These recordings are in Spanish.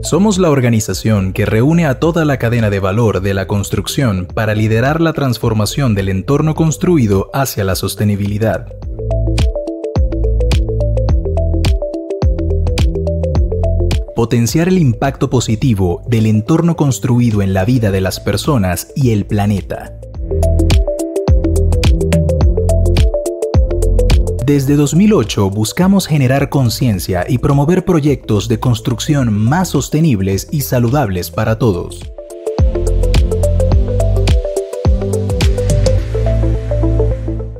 Somos la organización que reúne a toda la cadena de valor de la construcción para liderar la transformación del entorno construido hacia la sostenibilidad. Potenciar el impacto positivo del entorno construido en la vida de las personas y el planeta. Desde 2008 buscamos generar conciencia y promover proyectos de construcción más sostenibles y saludables para todos.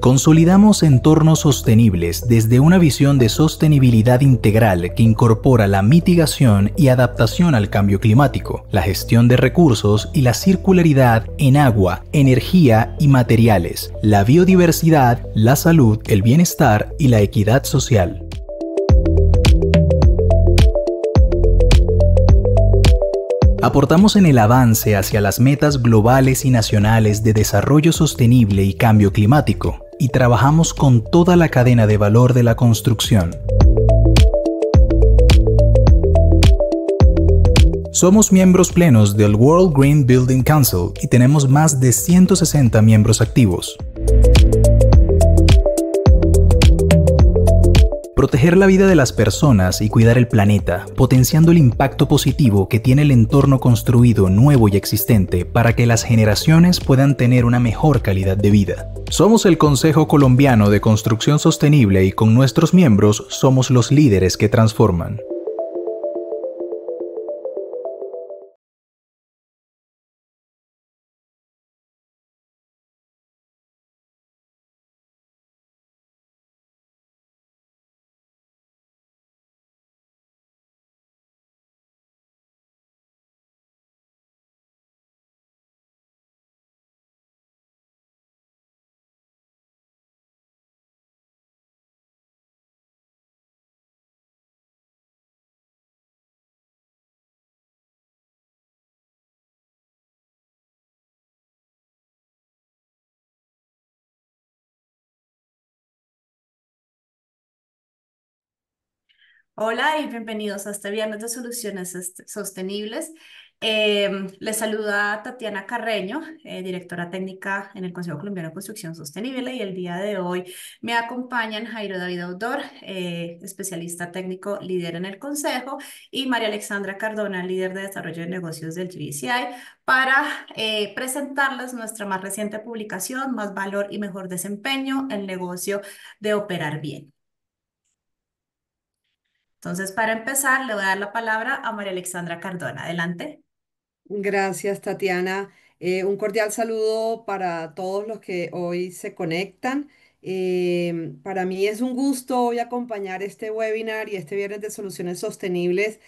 Consolidamos entornos sostenibles desde una visión de sostenibilidad integral que incorpora la mitigación y adaptación al cambio climático, la gestión de recursos y la circularidad en agua, energía y materiales, la biodiversidad, la salud, el bienestar y la equidad social. Aportamos en el avance hacia las metas globales y nacionales de desarrollo sostenible y cambio climático, y trabajamos con toda la cadena de valor de la construcción. Somos miembros plenos del World Green Building Council y tenemos más de 160 miembros activos. Proteger la vida de las personas y cuidar el planeta, potenciando el impacto positivo que tiene el entorno construido nuevo y existente para que las generaciones puedan tener una mejor calidad de vida. Somos el Consejo Colombiano de Construcción Sostenible y con nuestros miembros somos los líderes que transforman. Hola y bienvenidos a este viernes de soluciones sostenibles. Les saluda Tatiana Carreño, directora técnica en el Consejo Colombiano de Construcción Sostenible, y el día de hoy me acompañan Jairo David Audor, especialista técnico líder en el Consejo, y María Alexandra Cardona, líder de desarrollo de negocios del GBCI, para presentarles nuestra más reciente publicación, Más valor y mejor desempeño, el negocio de operar bien. Entonces, para empezar, le voy a dar la palabra a María Alexandra Cardona. Adelante. Gracias, Tatiana. Un cordial saludo para todos los que hoy se conectan. Para mí es un gusto hoy acompañar este webinar y este viernes de soluciones sostenibles,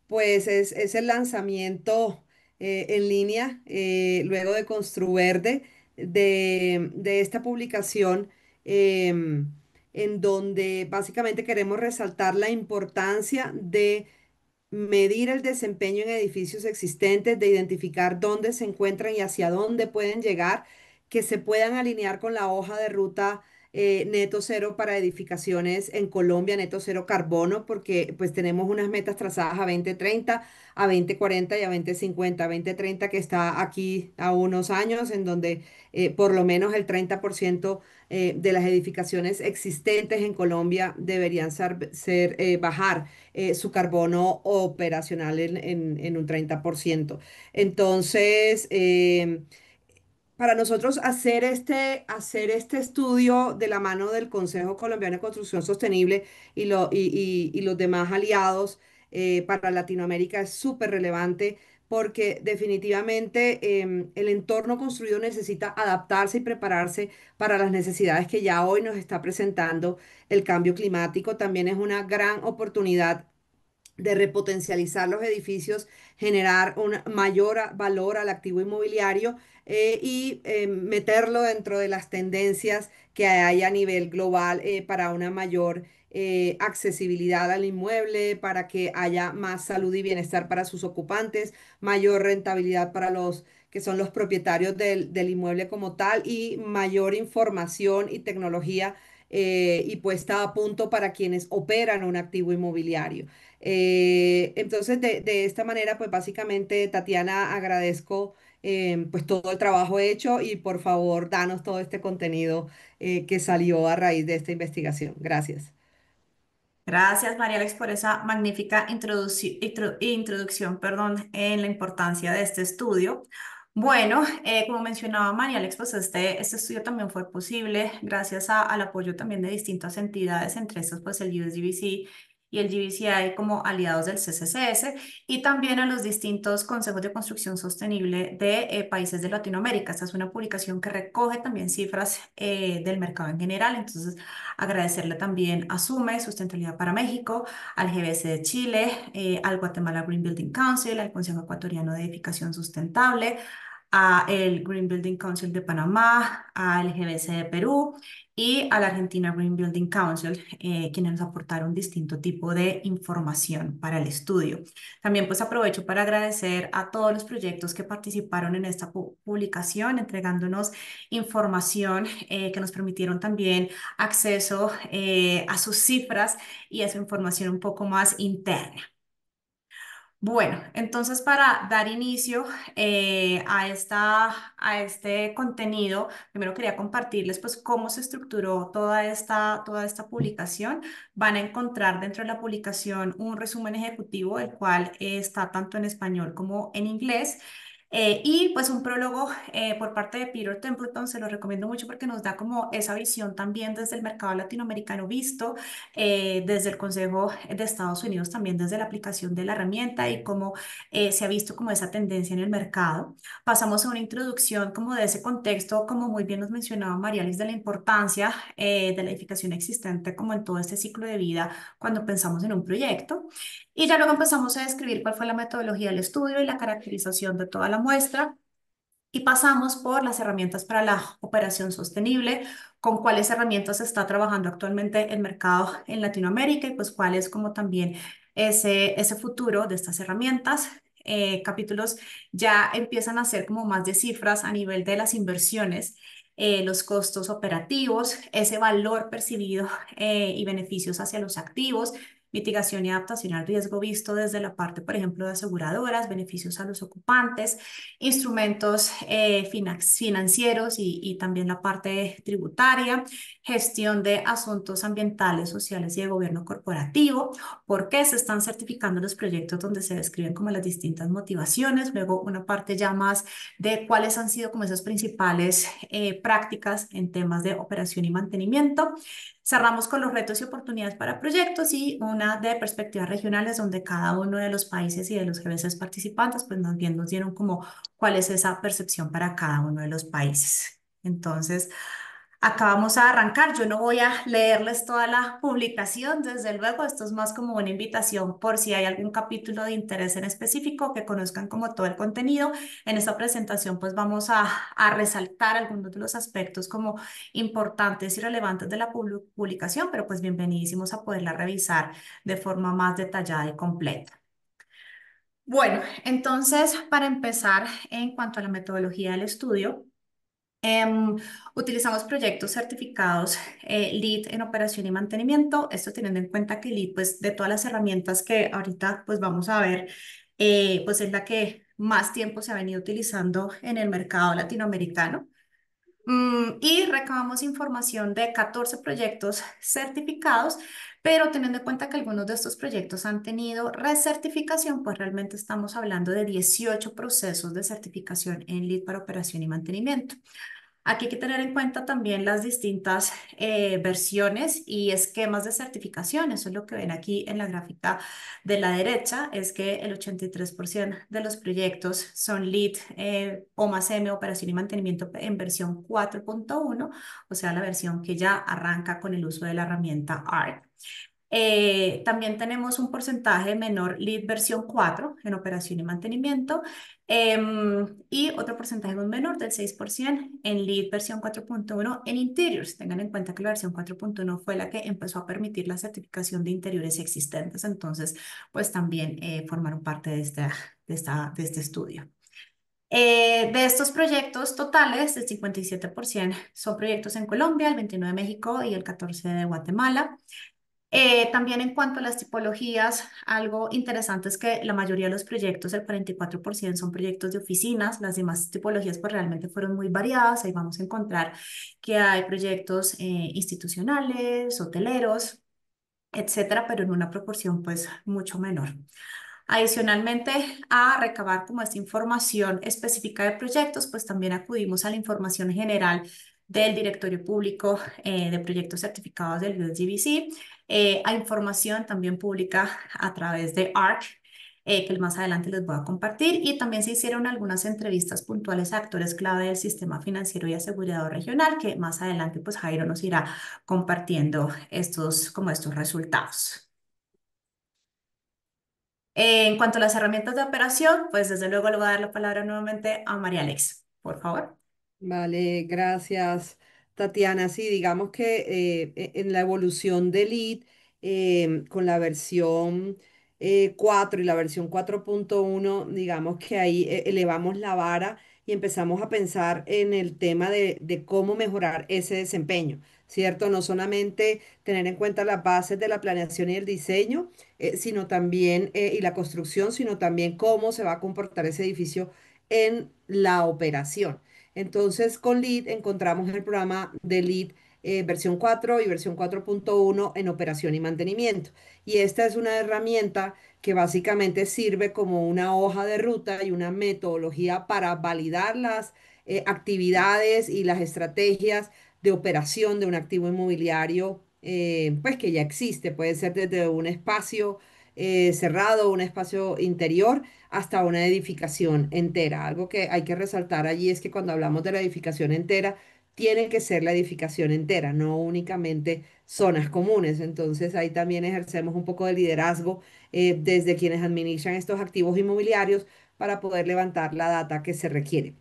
pues es el lanzamiento en línea, luego de Construverde, de esta publicación, en donde básicamente queremos resaltar la importancia de medir el desempeño en edificios existentes, de identificar dónde se encuentran y hacia dónde pueden llegar, que se puedan alinear con la hoja de ruta neto cero para edificaciones en Colombia, neto cero carbono, porque pues tenemos unas metas trazadas a 2030, a 2040 y a 2050. 2030 que está aquí a unos años, en donde por lo menos el 30% de las edificaciones existentes en Colombia deberían bajar su carbono operacional en un 30%. Entonces, para nosotros hacer este estudio de la mano del Consejo Colombiano de Construcción Sostenible y los demás aliados para Latinoamérica es súper relevante, porque definitivamente el entorno construido necesita adaptarse y prepararse para las necesidades que ya hoy nos está presentando el cambio climático. También es una gran oportunidad de repotencializar los edificios, generar un mayor valor al activo inmobiliario y meterlo dentro de las tendencias que hay a nivel global para una mayor accesibilidad al inmueble, para que haya más salud y bienestar para sus ocupantes, mayor rentabilidad para los que son los propietarios del inmueble como tal, y mayor información y tecnología y puesta a punto para quienes operan un activo inmobiliario. Entonces, de esta manera, pues básicamente, Tatiana, agradezco pues todo el trabajo hecho y por favor, danos todo este contenido que salió a raíz de esta investigación. Gracias. Gracias, María Alex, por esa magnífica introducción, perdón, en la importancia de este estudio. Bueno, como mencionaba María Alex, pues este estudio también fue posible gracias al apoyo también de distintas entidades, entre estas pues el USGBC y el GBCI como aliados del CCCS y también a los distintos consejos de construcción sostenible de países de Latinoamérica. Esta es una publicación que recoge también cifras del mercado en general, entonces agradecerle también a SUME, Sustentabilidad para México, al GBC de Chile, al Guatemala Green Building Council, al Consejo Ecuatoriano de Edificación Sustentable, a el Green Building Council de Panamá, al GBC de Perú y a la Argentina Green Building Council, quienes nos aportaron distinto tipo de información para el estudio. También pues aprovecho para agradecer a todos los proyectos que participaron en esta publicación, entregándonos información que nos permitieron también acceso a sus cifras y a su información un poco más interna. Bueno, entonces para dar inicio a este contenido, primero quería compartirles pues cómo se estructuró toda esta publicación. Van a encontrar dentro de la publicación un resumen ejecutivo, el cual está tanto en español como en inglés. Y pues un prólogo por parte de Peter Templeton, se lo recomiendo mucho porque nos da como esa visión también desde el mercado latinoamericano visto, desde el Consejo de Estados Unidos, también desde la aplicación de la herramienta y cómo se ha visto como esa tendencia en el mercado. Pasamos a una introducción como de ese contexto, como muy bien nos mencionaba Marialis, de la importancia de la edificación existente como en todo este ciclo de vida cuando pensamos en un proyecto. Y ya luego empezamos a describir cuál fue la metodología del estudio y la caracterización de toda la muestra. Y pasamos por las herramientas para la operación sostenible, con cuáles herramientas está trabajando actualmente el mercado en Latinoamérica y pues cuál es como también ese futuro de estas herramientas. Capítulos ya empiezan a ser como más de cifras a nivel de las inversiones, los costos operativos, ese valor percibido y beneficios hacia los activos, mitigación y adaptación al riesgo visto desde la parte, por ejemplo, de aseguradoras, beneficios a los ocupantes, instrumentos financieros y también la parte tributaria, gestión de asuntos ambientales, sociales y de gobierno corporativo, por qué se están certificando los proyectos donde se describen como las distintas motivaciones, luego una parte ya más de cuáles han sido como esas principales prácticas en temas de operación y mantenimiento. Cerramos con los retos y oportunidades para proyectos y una de perspectivas regionales donde cada uno de los países y de los GBCs participantes pues más bien nos dieron como cuál es esa percepción para cada uno de los países. Entonces, acá vamos a arrancar. Yo no voy a leerles toda la publicación, desde luego, esto es más como una invitación por si hay algún capítulo de interés en específico, que conozcan como todo el contenido. En esta presentación pues vamos a resaltar algunos de los aspectos como importantes y relevantes de la publicación, pero pues bienvenidísimos a poderla revisar de forma más detallada y completa. Bueno, entonces, para empezar, en cuanto a la metodología del estudio, utilizamos proyectos certificados LEED en operación y mantenimiento. Esto teniendo en cuenta que LEED, pues de todas las herramientas que ahorita pues vamos a ver, pues es la que más tiempo se ha venido utilizando en el mercado latinoamericano. Y recabamos información de 14 proyectos certificados, pero teniendo en cuenta que algunos de estos proyectos han tenido recertificación, pues realmente estamos hablando de 18 procesos de certificación en LEED para operación y mantenimiento. Aquí hay que tener en cuenta también las distintas versiones y esquemas de certificación. Eso es lo que ven aquí en la gráfica de la derecha, es que el 83% de los proyectos son LEED o más M, operación y mantenimiento en versión 4.1, o sea, la versión que ya arranca con el uso de la herramienta ARC. También tenemos un porcentaje menor LEED versión 4 en operación y mantenimiento y otro porcentaje muy menor del 6% en LEED versión 4.1 en interiors. Tengan en cuenta que la versión 4.1 fue la que empezó a permitir la certificación de interiores existentes, entonces pues también formaron parte de este estudio. De estos proyectos totales, el 57% son proyectos en Colombia, el 29% de México y el 14% de Guatemala. También en cuanto a las tipologías, algo interesante es que la mayoría de los proyectos, el 44%, son proyectos de oficinas, las demás tipologías pues realmente fueron muy variadas, ahí vamos a encontrar que hay proyectos institucionales, hoteleros, etcétera, pero en una proporción pues mucho menor. Adicionalmente a recabar como esta información específica de proyectos, pues también acudimos a la información general del directorio público de proyectos certificados del USGBC, a información también pública a través de ARC, que más adelante les voy a compartir, y también se hicieron algunas entrevistas puntuales a actores clave del sistema financiero y asegurador regional, que más adelante pues Jairo nos irá compartiendo estos resultados. En cuanto a las herramientas de operación, pues desde luego le voy a dar la palabra nuevamente a María Alex, por favor. Vale, gracias, Tatiana. Sí, digamos que en la evolución de Lead, con la versión 4 y la versión 4.1, digamos que ahí elevamos la vara y empezamos a pensar en el tema de cómo mejorar ese desempeño, ¿cierto? No solamente tener en cuenta las bases de la planeación y el diseño, sino también, y la construcción, sino también cómo se va a comportar ese edificio en la operación. Entonces, con LEED encontramos el programa de LEED versión 4 y versión 4.1 en operación y mantenimiento. Y esta es una herramienta que básicamente sirve como una hoja de ruta y una metodología para validar las actividades y las estrategias de operación de un activo inmobiliario, pues que ya existe. Puede ser desde un espacio cerrado, un espacio interior hasta una edificación entera. Algo que hay que resaltar allí es que cuando hablamos de la edificación entera, tiene que ser la edificación entera, no únicamente zonas comunes. Entonces ahí también ejercemos un poco de liderazgo desde quienes administran estos activos inmobiliarios para poder levantar la data que se requiere.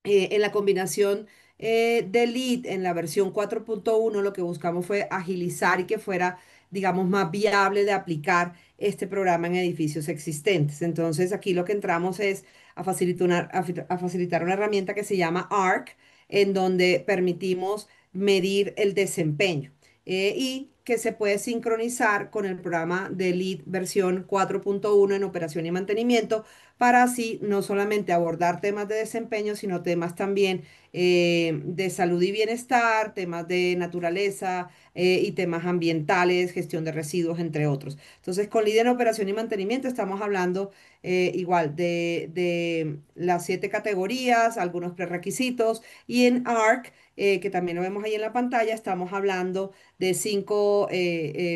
En la combinación de Lead en la versión 4.1 lo que buscamos fue agilizar y que fuera, digamos, más viable de aplicar este programa en edificios existentes. Entonces, aquí lo que entramos es a facilitar una herramienta que se llama ARC, en donde permitimos medir el desempeño y que se puede sincronizar con el programa de Lead versión 4.1 en operación y mantenimiento para así no solamente abordar temas de desempeño, sino temas también de salud y bienestar, temas de naturaleza y temas ambientales, gestión de residuos, entre otros. Entonces, con líder en operación y mantenimiento estamos hablando igual de las 7 categorías, algunos prerequisitos, y en ARC, que también lo vemos ahí en la pantalla, estamos hablando de 5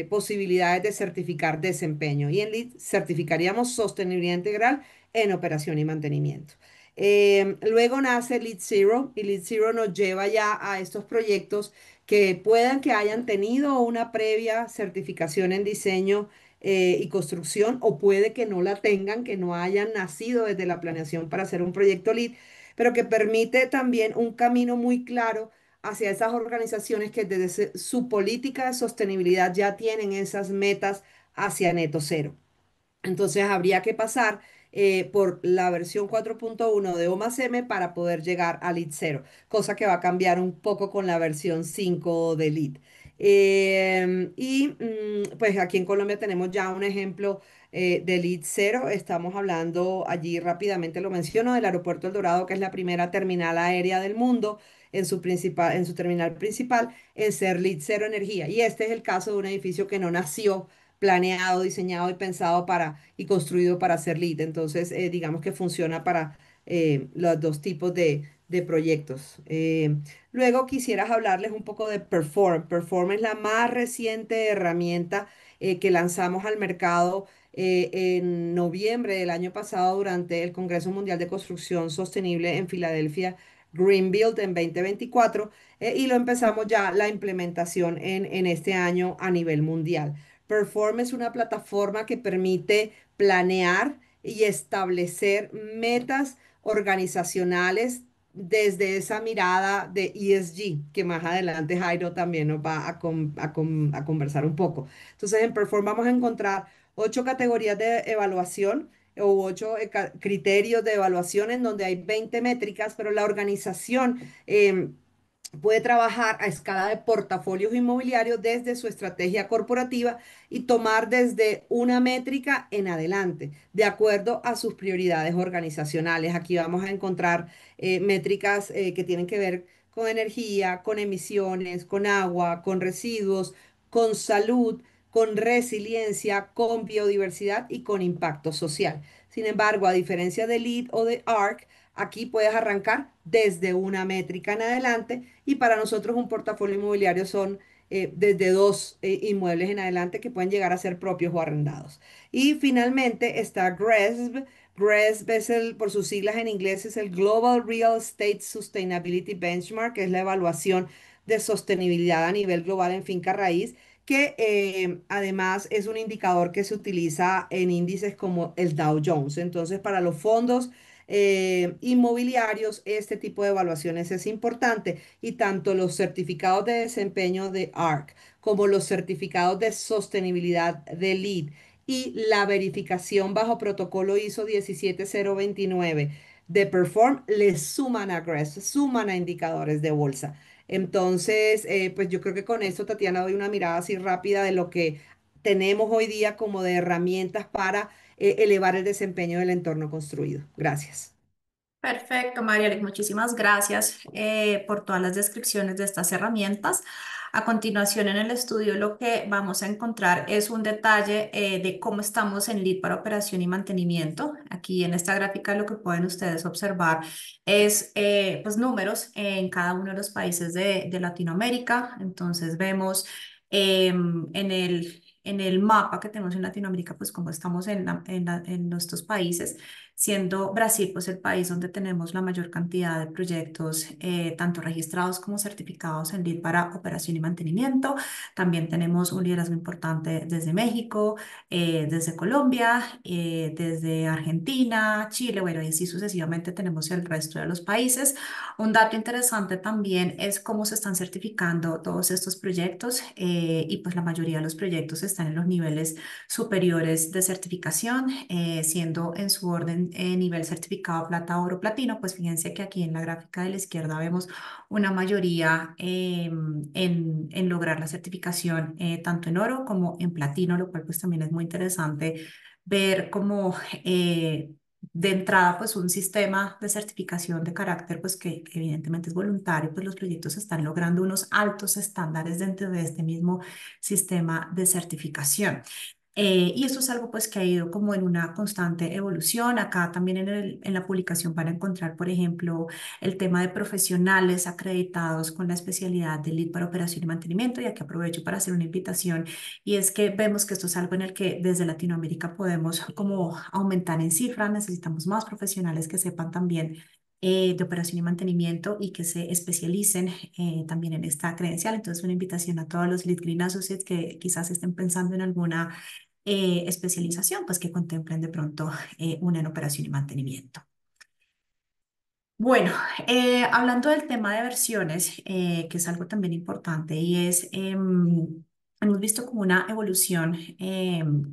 posibilidades de certificar desempeño. Y en LEED certificaríamos sostenibilidad integral en operación y mantenimiento. Luego nace Lead Zero y Lead Zero nos lleva ya a estos proyectos que puedan que hayan tenido una previa certificación en diseño y construcción o puede que no la tengan, que no hayan nacido desde la planeación para hacer un proyecto Lead, pero que permite también un camino muy claro hacia esas organizaciones que desde su política de sostenibilidad ya tienen esas metas hacia neto cero. Entonces habría que pasar por la versión 4.1 de O más M para poder llegar a Lead 0, cosa que va a cambiar un poco con la versión 5 de Lead. Pues aquí en Colombia tenemos ya un ejemplo de Lead 0. Estamos hablando allí rápidamente, lo menciono, del Aeropuerto El Dorado, que es la primera terminal aérea del mundo en su terminal principal, en ser Lead 0 energía. Y este es el caso de un edificio que no nació planeado, diseñado y pensado para y construido para ser lead. Entonces, digamos que funciona para los dos tipos de proyectos. Luego quisieras hablarles un poco de Perform. Perform es la más reciente herramienta que lanzamos al mercado en noviembre del año pasado durante el Congreso Mundial de Construcción Sostenible en Filadelfia. Greenbuild en 2024 y lo empezamos ya la implementación en este año a nivel mundial. Perform es una plataforma que permite planear y establecer metas organizacionales desde esa mirada de ESG, que más adelante Jairo también nos va a conversar un poco. Entonces, en Perform vamos a encontrar 8 categorías de evaluación o 8 criterios de evaluación en donde hay 20 métricas, pero la organización puede trabajar a escala de portafolios inmobiliarios desde su estrategia corporativa y tomar desde una métrica en adelante, de acuerdo a sus prioridades organizacionales. Aquí vamos a encontrar métricas que tienen que ver con energía, con emisiones, con agua, con residuos, con salud, con resiliencia, con biodiversidad y con impacto social. Sin embargo, a diferencia de LEED o de ARC, aquí puedes arrancar desde una métrica en adelante y para nosotros un portafolio inmobiliario son desde dos inmuebles en adelante que pueden llegar a ser propios o arrendados. Y finalmente está GRESB. GRESB es por sus siglas en inglés, es el Global Real Estate Sustainability Benchmark, que es la evaluación de sostenibilidad a nivel global en finca raíz, que además es un indicador que se utiliza en índices como el Dow Jones. Entonces, para los fondos inmobiliarios, este tipo de evaluaciones es importante y tanto los certificados de desempeño de ARC como los certificados de sostenibilidad de LEED y la verificación bajo protocolo ISO 17029 de Perform le suman a GRESB, suman a indicadores de bolsa. Entonces, pues yo creo que con esto, Tatiana, doy una mirada así rápida de lo que tenemos hoy día como de herramientas para elevar el desempeño del entorno construido. Gracias. Perfecto, Mariela, muchísimas gracias por todas las descripciones de estas herramientas. A continuación, en el estudio lo que vamos a encontrar es un detalle de cómo estamos en lead para operación y mantenimiento. Aquí en esta gráfica lo que pueden ustedes observar es pues números en cada uno de los países de Latinoamérica. Entonces vemos en el mapa que tenemos en Latinoamérica, pues cómo estamos en nuestros países, siendo Brasil pues el país donde tenemos la mayor cantidad de proyectos, tanto registrados como certificados en LEED para operación y mantenimiento. También tenemos un liderazgo importante desde México, desde Colombia, desde Argentina, Chile, bueno, y así sucesivamente tenemos el resto de los países. Un dato interesante también es cómo se están certificando todos estos proyectos, y pues la mayoría de los proyectos están en los niveles superiores de certificación, siendo en su orden nivel certificado plata, oro, platino. Pues fíjense que aquí en la gráfica de la izquierda vemos una mayoría en lograr la certificación tanto en oro como en platino, lo cual pues también es muy interesante ver cómo de entrada pues un sistema de certificación de carácter pues que evidentemente es voluntario, pues los proyectos están logrando unos altos estándares dentro de este mismo sistema de certificación. Y esto es algo pues que ha ido como en una constante evolución. Acá también en la publicación van a encontrar, por ejemplo, el tema de profesionales acreditados con la especialidad de lead para operación y mantenimiento. Y aquí aprovecho para hacer una invitación, y es que vemos que esto es algo en el que desde Latinoamérica podemos como aumentar en cifras. Necesitamos más profesionales que sepan también de operación y mantenimiento y que se especialicen también en esta credencial. Entonces, una invitación a todos los Lead Green Associates que quizás estén pensando en alguna especialización, pues que contemplen de pronto una en operación y mantenimiento. Bueno, hablando del tema de versiones, que es algo también importante, y es, hemos visto como una evolución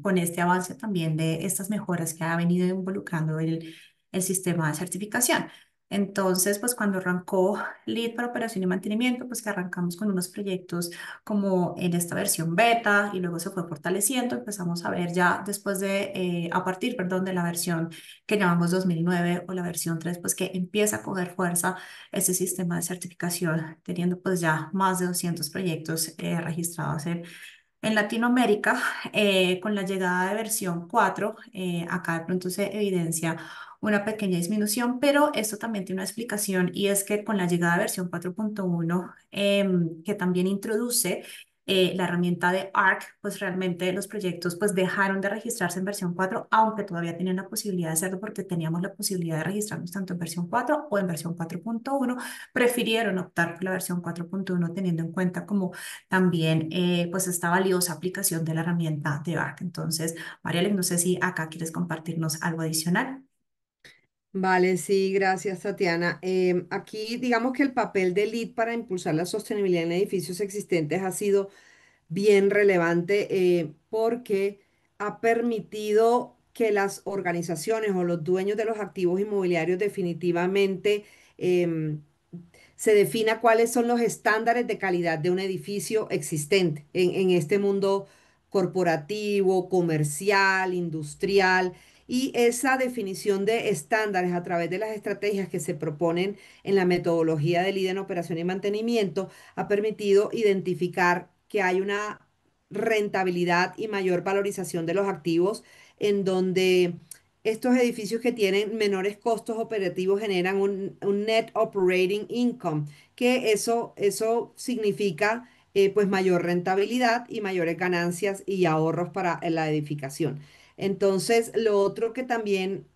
con este avance también de estas mejoras que ha venido involucrando el sistema de certificación. Entonces, pues cuando arrancó Lead para operación y mantenimiento, pues que arrancamos con unos proyectos como en esta versión beta y luego se fue fortaleciendo. Empezamos a ver ya después de, a partir, perdón, de la versión que llamamos 2009 o la versión 3, pues que empieza a coger fuerza ese sistema de certificación, teniendo pues ya más de 200 proyectos registrados en Latinoamérica. Con la llegada de versión 4, acá de pronto se evidencia una pequeña disminución, pero esto también tiene una explicación, y es que con la llegada de versión 4.1, que también introduce la herramienta de ARC, pues realmente los proyectos pues dejaron de registrarse en versión 4, aunque todavía tenían la posibilidad de hacerlo porque teníamos la posibilidad de registrarnos tanto en versión 4 o en versión 4.1. Prefirieron optar por la versión 4.1 teniendo en cuenta como también pues esta valiosa aplicación de la herramienta de ARC. Entonces, Mariela, no sé si acá quieres compartirnos algo adicional. Vale, sí, gracias, Tatiana. Aquí digamos que el papel de LEED para impulsar la sostenibilidad en edificios existentes ha sido bien relevante porque ha permitido que las organizaciones o los dueños de los activos inmobiliarios definitivamente em, se defina cuáles son los estándares de calidad de un edificio existente en este mundo corporativo, comercial, industrial. Y esa definición de estándares a través de las estrategias que se proponen en la metodología de líder en operación y mantenimiento ha permitido identificar que hay una rentabilidad y mayor valorización de los activos en donde estos edificios que tienen menores costos operativos generan un net operating income, que eso significa pues mayor rentabilidad y mayores ganancias y ahorros para la edificación. Entonces, lo otro que también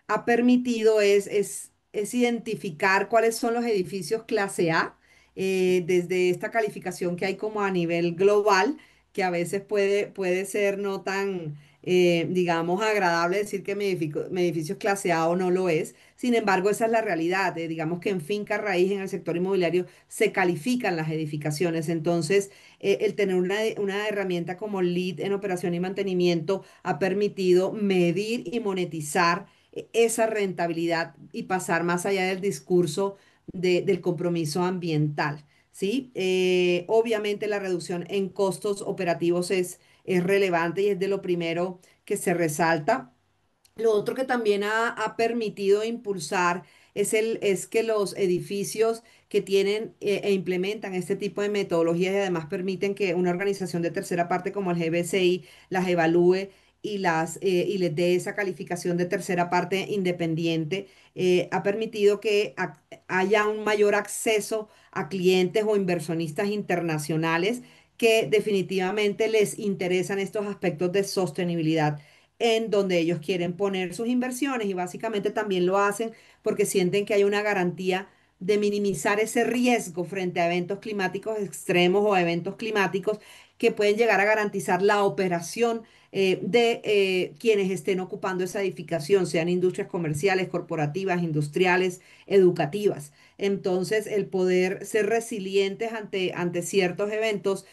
ha permitido es identificar cuáles son los edificios clase A, desde esta calificación que hay como a nivel global, que a veces puede ser no tan, digamos, agradable decir que mi edificio es clase A o no lo es. Sin embargo, esa es la realidad. Digamos que en finca raíz, en el sector inmobiliario, se califican las edificaciones. Entonces, el tener una herramienta como LEED en operación y mantenimiento ha permitido medir y monetizar esa rentabilidad y pasar más allá del discurso del compromiso ambiental, ¿sí? Obviamente la reducción en costos operativos es relevante y es de lo primero que se resalta. Lo otro que también ha permitido impulsar es que los edificios que tienen e implementan este tipo de metodologías y además permiten que una organización de tercera parte como el GBCI las evalúe y les dé esa calificación de tercera parte independiente, ha permitido que haya un mayor acceso a clientes o inversionistas internacionales que definitivamente les interesan estos aspectos de sostenibilidad en donde ellos quieren poner sus inversiones y básicamente también lo hacen porque sienten que hay una garantía de minimizar ese riesgo frente a eventos climáticos extremos o eventos climáticos que pueden llegar a garantizar la operación de quienes estén ocupando esa edificación, sean industrias comerciales, corporativas, industriales, educativas. Entonces, el poder ser resilientes ante ciertos eventos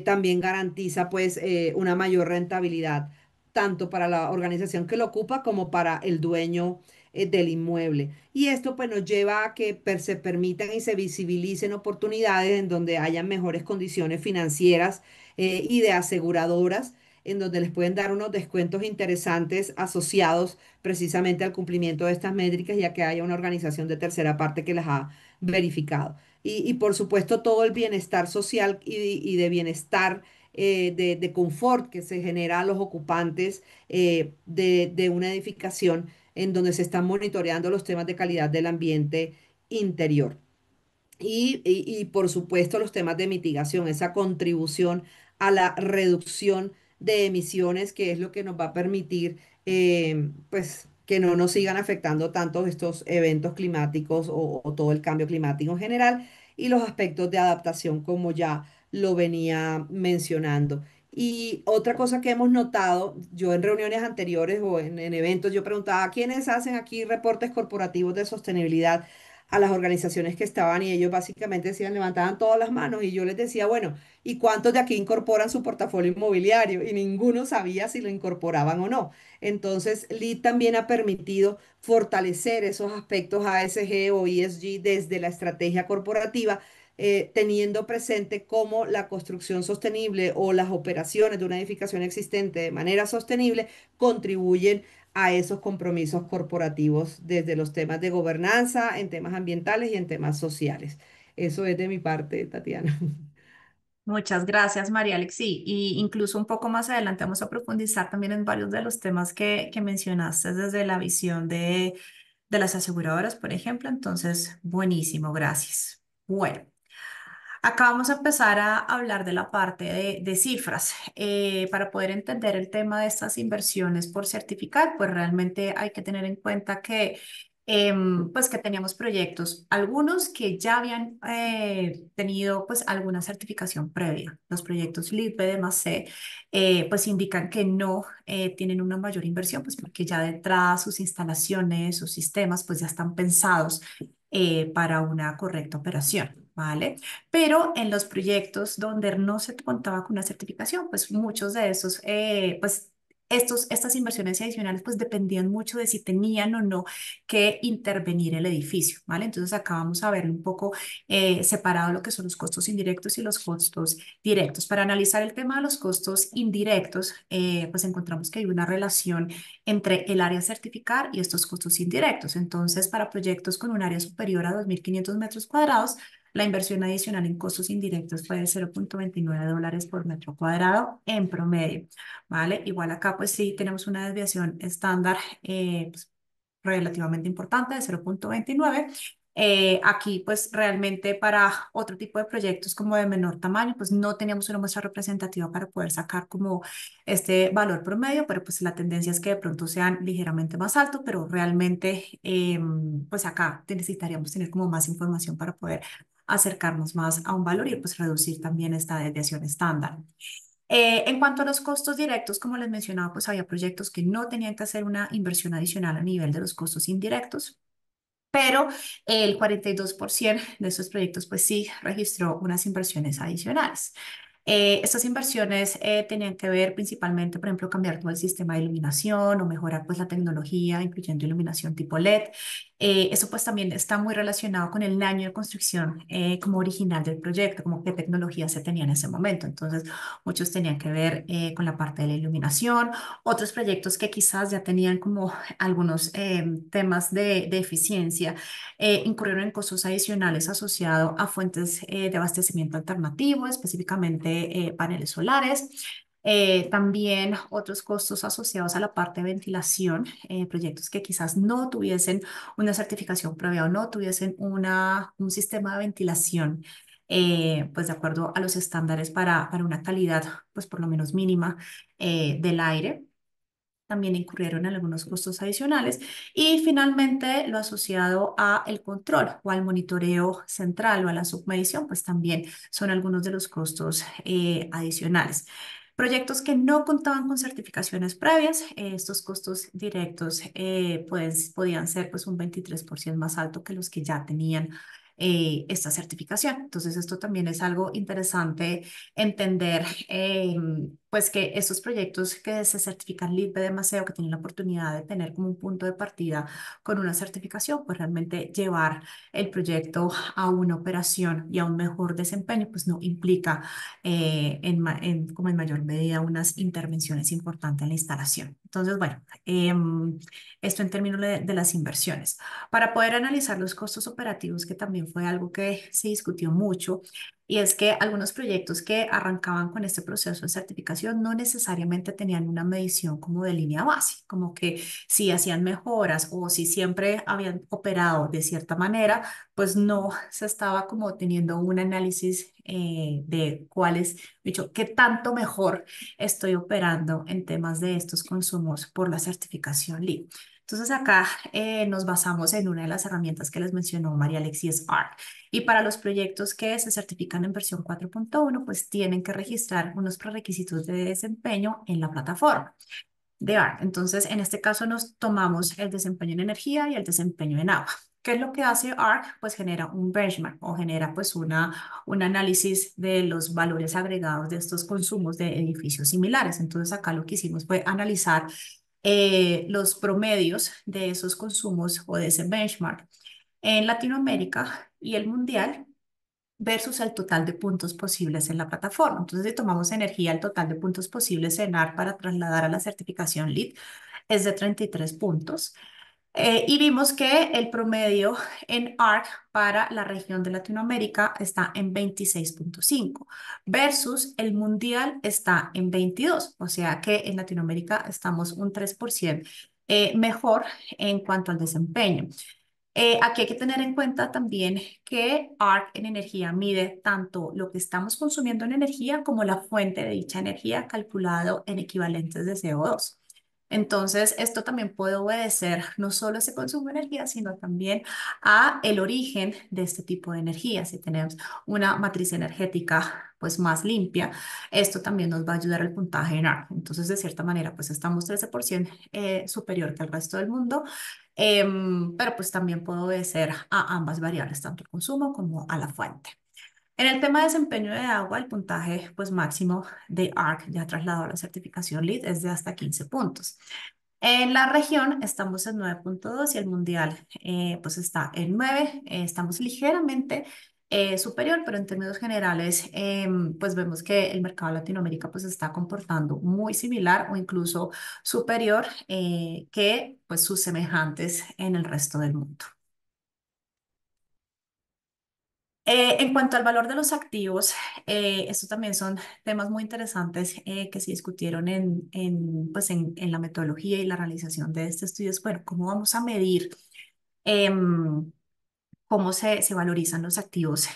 también garantiza pues una mayor rentabilidad tanto para la organización que lo ocupa como para el dueño del inmueble. Y esto pues nos lleva a que se permitan y se visibilicen oportunidades en donde hayan mejores condiciones financieras y de aseguradoras, en donde les pueden dar unos descuentos interesantes asociados precisamente al cumplimiento de estas métricas, ya que haya una organización de tercera parte que las ha verificado. Y por supuesto todo el bienestar social y de bienestar de confort que se genera a los ocupantes de una edificación en donde se están monitoreando los temas de calidad del ambiente interior. Por supuesto los temas de mitigación, esa contribución a la reducción de emisiones, que es lo que nos va a permitir pues que no nos sigan afectando tanto estos eventos climáticos o todo el cambio climático en general y los aspectos de adaptación como ya lo venía mencionando. Y otra cosa que hemos notado, yo en reuniones anteriores o en eventos, yo preguntaba, ¿quiénes hacen aquí reportes corporativos de sostenibilidad a las organizaciones que estaban? Y ellos básicamente decían, levantaban todas las manos y yo les decía, bueno, ¿y cuántos de aquí incorporan su portafolio inmobiliario? Y ninguno sabía si lo incorporaban o no. Entonces, LEED también ha permitido fortalecer esos aspectos ASG o ESG desde la estrategia corporativa, teniendo presente cómo la construcción sostenible o las operaciones de una edificación existente de manera sostenible contribuyen a esos compromisos corporativos desde los temas de gobernanza, en temas ambientales y en temas sociales. Eso es de mi parte, Tatiana. Muchas gracias, María Alex. Sí, y incluso un poco más adelante vamos a profundizar también en varios de los temas que mencionaste desde la visión de las aseguradoras, por ejemplo. Entonces, buenísimo, gracias. Bueno. Acá vamos a empezar a hablar de la parte de cifras. Para poder entender el tema de estas inversiones por certificar, pues realmente hay que tener en cuenta que, pues que teníamos proyectos, algunos que ya habían tenido pues alguna certificación previa. Los proyectos LEED, B más C, pues indican que no tienen una mayor inversión, pues porque ya detrás sus instalaciones, sus sistemas, pues ya están pensados para una correcta operación, ¿vale? Pero en los proyectos donde no se contaba con una certificación, pues muchos de esos, pues estas inversiones adicionales pues dependían mucho de si tenían o no que intervenir el edificio, ¿vale? Entonces acá vamos a ver un poco separado lo que son los costos indirectos y los costos directos. Para analizar el tema de los costos indirectos, pues encontramos que hay una relación entre el área a certificar y estos costos indirectos. Entonces, para proyectos con un área superior a 2.500 metros cuadrados, la inversión adicional en costos indirectos fue de $0.29 por metro cuadrado en promedio, ¿vale? Igual acá, pues sí, tenemos una desviación estándar pues, relativamente importante de 0.29. Aquí, pues realmente para otro tipo de proyectos como de menor tamaño, pues no teníamos una muestra representativa para poder sacar como este valor promedio, pero pues la tendencia es que de pronto sean ligeramente más altos, pero realmente pues acá necesitaríamos tener como más información para poder acercarnos más a un valor y pues reducir también esta desviación estándar. En cuanto a los costos directos, como les mencionaba, pues había proyectos que no tenían que hacer una inversión adicional a nivel de los costos indirectos, pero el 42% de esos proyectos pues sí registró unas inversiones adicionales. Estas inversiones tenían que ver principalmente, por ejemplo, cambiar todo el sistema de iluminación o mejorar pues la tecnología, incluyendo iluminación tipo LED. Eso pues también está muy relacionado con el año de construcción como original del proyecto, como qué tecnología se tenía en ese momento. Entonces, muchos tenían que ver con la parte de la iluminación, otros proyectos que quizás ya tenían como algunos temas de eficiencia, incurrieron en costos adicionales asociados a fuentes de abastecimiento alternativo, específicamente paneles solares. También otros costos asociados a la parte de ventilación, proyectos que quizás no tuviesen una certificación previa o no tuviesen un sistema de ventilación, pues de acuerdo a los estándares para una calidad, pues por lo menos mínima del aire. También incurrieron en algunos costos adicionales y finalmente lo asociado a el control o al monitoreo central o a la submedición, pues también son algunos de los costos adicionales. Proyectos que no contaban con certificaciones previas, estos costos directos pues, podían ser pues, un 23% más alto que los que ya tenían esta certificación. Entonces, esto también es algo interesante entender, pues que estos proyectos que se certifican LEED BDMASEO, que tienen la oportunidad de tener como un punto de partida con una certificación, pues realmente llevar el proyecto a una operación y a un mejor desempeño, pues no implica como en mayor medida unas intervenciones importantes en la instalación. Entonces, bueno, esto en términos de las inversiones. Para poder analizar los costos operativos, que también fue algo que se discutió mucho, y es que algunos proyectos que arrancaban con este proceso de certificación no necesariamente tenían una medición como de línea base, como que si hacían mejoras o si siempre habían operado de cierta manera, pues no se estaba como teniendo un análisis de cuál es, dicho, qué tanto mejor estoy operando en temas de estos consumos por la certificación LEED. Entonces acá nos basamos en una de las herramientas que les mencionó María Alexis ARC. Y para los proyectos que se certifican en versión 4.1, pues tienen que registrar unos prerequisitos de desempeño en la plataforma de ARC. Entonces, en este caso nos tomamos el desempeño en energía y el desempeño en agua. ¿Qué es lo que hace ARC? Pues genera un benchmark o genera pues un análisis de los valores agregados de estos consumos de edificios similares. Entonces, acá lo que hicimos fue analizar los promedios de esos consumos o de ese benchmark en Latinoamérica y el mundial versus el total de puntos posibles en la plataforma. Entonces, si tomamos energía, el total de puntos posibles en ARC para trasladar a la certificación LEED es de 33 puntos. Y vimos que el promedio en ARC para la región de Latinoamérica está en 26.5 versus el mundial está en 22, o sea que en Latinoamérica estamos un 3% mejor en cuanto al desempeño. Aquí hay que tener en cuenta también que ARC en energía mide tanto lo que estamos consumiendo en energía como la fuente de dicha energía calculado en equivalentes de CO2. Entonces, esto también puede obedecer no solo a ese consumo de energía, sino también a el origen de este tipo de energía. Si tenemos una matriz energética pues más limpia, esto también nos va a ayudar al puntaje en ARC. Entonces, de cierta manera, pues estamos 13% superior que el resto del mundo, pero pues también puedo obedecer a ambas variables, tanto el consumo como a la fuente. En el tema de desempeño de agua, el puntaje pues, máximo de ARC ya trasladado a la certificación LEED es de hasta 15 puntos. En la región estamos en 9,2 y el mundial pues está en 9. Estamos ligeramente superior, pero en términos generales pues vemos que el mercado de Latinoamérica pues está comportando muy similar o incluso superior que pues sus semejantes en el resto del mundo. En cuanto al valor de los activos, estos también son temas muy interesantes que se discutieron pues en la metodología y la realización de este estudio. Es, bueno, ¿cómo vamos a medir em, cómo se valorizan los activos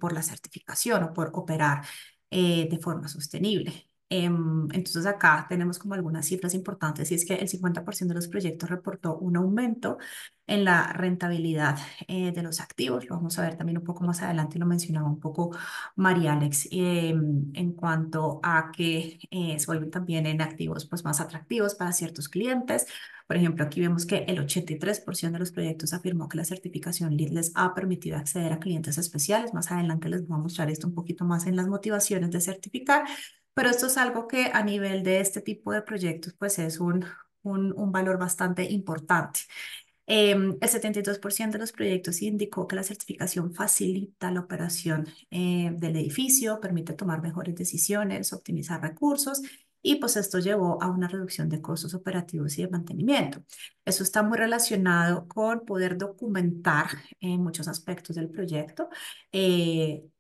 por la certificación o por operar de forma sostenible? Entonces acá tenemos como algunas cifras importantes y es que el 50% de los proyectos reportó un aumento en la rentabilidad de los activos. Lo vamos a ver también un poco más adelante y lo mencionaba un poco María Alex en cuanto a que se vuelven también en activos pues, más atractivos para ciertos clientes. Por ejemplo, aquí vemos que el 83% de los proyectos afirmó que la certificación LEED les ha permitido acceder a clientes especiales. Más adelante les voy a mostrar esto un poquito más en las motivaciones de certificar, pero esto es algo que a nivel de este tipo de proyectos pues es un valor bastante importante. El 72% de los proyectos indicó que la certificación facilita la operación del edificio, permite tomar mejores decisiones, optimizar recursos y pues esto llevó a una reducción de costos operativos y de mantenimiento. Eso está muy relacionado con poder documentar muchos aspectos del proyecto,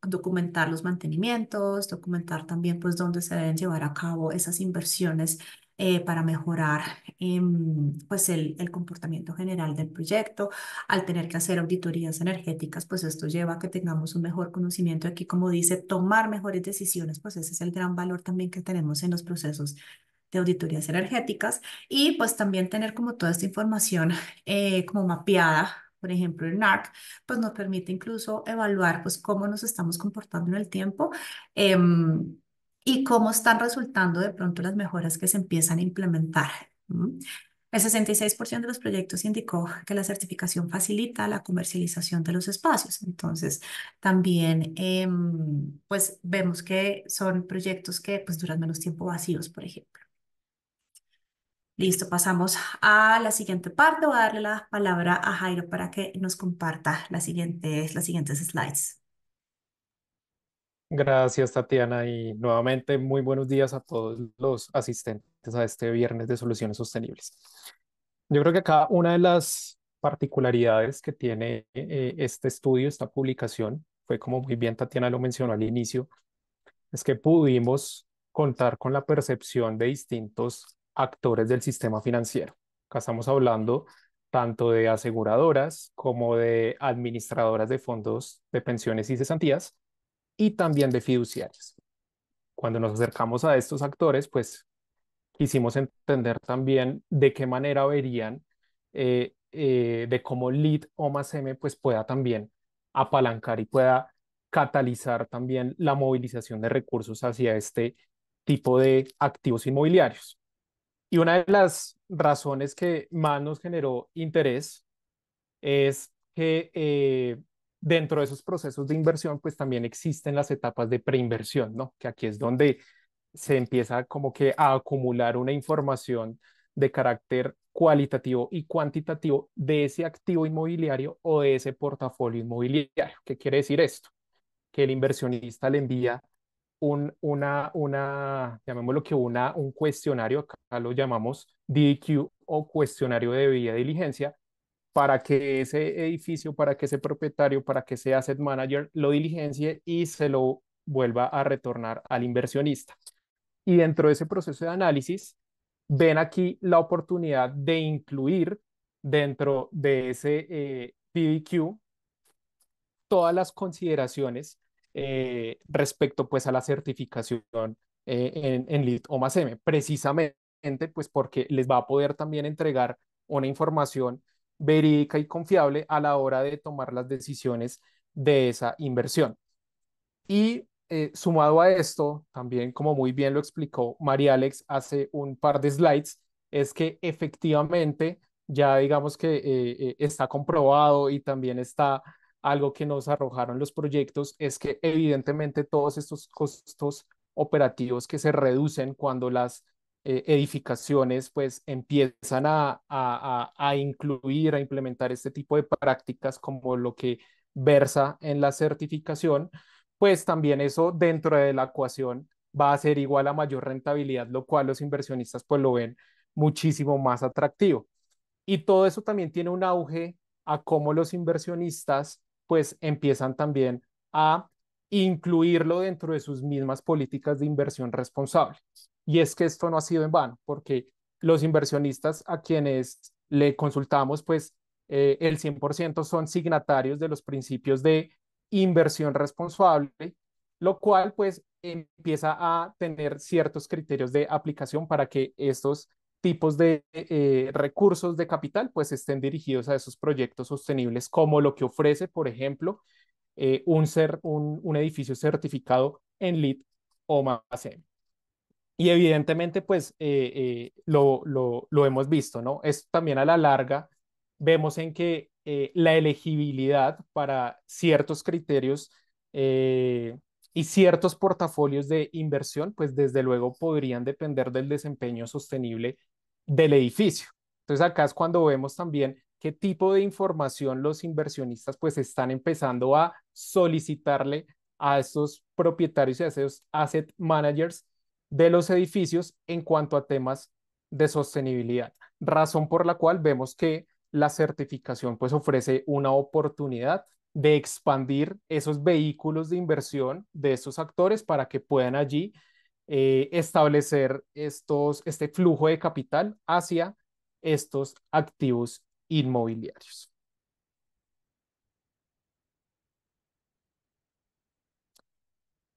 documentar los mantenimientos, documentar también pues dónde se deben llevar a cabo esas inversiones para mejorar pues el comportamiento general del proyecto. Al tener que hacer auditorías energéticas, pues esto lleva a que tengamos un mejor conocimiento. Aquí, como dice, tomar mejores decisiones, pues ese es el gran valor también que tenemos en los procesos de auditorías energéticas y pues también tener como toda esta información como mapeada. Por ejemplo, el NARC, pues nos permite incluso evaluar pues cómo nos estamos comportando en el tiempo y cómo están resultando de pronto las mejoras que se empiezan a implementar. El 66% de los proyectos indicó que la certificación facilita la comercialización de los espacios. Entonces, también pues vemos que son proyectos que pues duran menos tiempo vacíos, por ejemplo. Listo, pasamos a la siguiente parte. Voy a darle la palabra a Jairo para que nos comparta las siguientes slides. Gracias, Tatiana, y nuevamente muy buenos días a todos los asistentes a este viernes de soluciones sostenibles. Yo creo que acá una de las particularidades que tiene este estudio, esta publicación, fue como muy bien Tatiana lo mencionó al inicio, es que pudimos contar con la percepción de distintos actores del sistema financiero. Acá estamos hablando tanto de aseguradoras como de administradoras de fondos de pensiones y cesantías y también de fiduciarias. Cuando nos acercamos a estos actores, pues quisimos entender también de qué manera verían de cómo LEED o más M pues pueda también apalancar y pueda catalizar también la movilización de recursos hacia este tipo de activos inmobiliarios. Y una de las razones que más nos generó interés es que dentro de esos procesos de inversión, pues también existen las etapas de preinversión, ¿no? Que aquí es donde se empieza como que a acumular una información de carácter cualitativo y cuantitativo de ese activo inmobiliario o de ese portafolio inmobiliario. ¿Qué quiere decir esto? Que el inversionista le envía llamémoslo que un cuestionario, acá lo llamamos DDQ o cuestionario de debida diligencia, para que ese edificio, para que ese propietario, para que ese asset manager lo diligencie y se lo vuelva a retornar al inversionista. Y dentro de ese proceso de análisis, ven aquí la oportunidad de incluir dentro de ese PDQ todas las consideraciones respecto pues a la certificación en LEED o más M, precisamente pues porque les va a poder también entregar una información verídica y confiable a la hora de tomar las decisiones de esa inversión. Y sumado a esto, también como muy bien lo explicó María Alex hace un par de slides, es que efectivamente ya digamos que está comprobado y también está algo que nos arrojaron los proyectos es que evidentemente todos estos costos operativos que se reducen cuando las edificaciones pues empiezan a incluir, a implementar este tipo de prácticas como lo que versa en la certificación, pues también eso dentro de la ecuación va a ser igual a mayor rentabilidad, lo cual los inversionistas pues lo ven muchísimo más atractivo. Y todo eso también tiene un auge a cómo los inversionistas pues empiezan también a incluirlo dentro de sus mismas políticas de inversión responsable. Y es que esto no ha sido en vano, porque los inversionistas a quienes le consultamos, pues el 100% son signatarios de los principios de inversión responsable, lo cual pues empieza a tener ciertos criterios de aplicación para que estos tipos de recursos de capital pues estén dirigidos a esos proyectos sostenibles, como lo que ofrece, por ejemplo, un edificio certificado en LEED o más. Y evidentemente, pues lo hemos visto, ¿no? Es también a la larga, vemos en que la elegibilidad para ciertos criterios eh, y ciertos portafolios de inversión, pues desde luego podrían depender del desempeño sostenible del edificio. Entonces acá es cuando vemos también qué tipo de información los inversionistas pues están empezando a solicitarle a estos propietarios y a esos asset managers de los edificios en cuanto a temas de sostenibilidad, razón por la cual vemos que la certificación pues ofrece una oportunidad de expandir esos vehículos de inversión de estos actores para que puedan allí establecer este flujo de capital hacia estos activos inmobiliarios.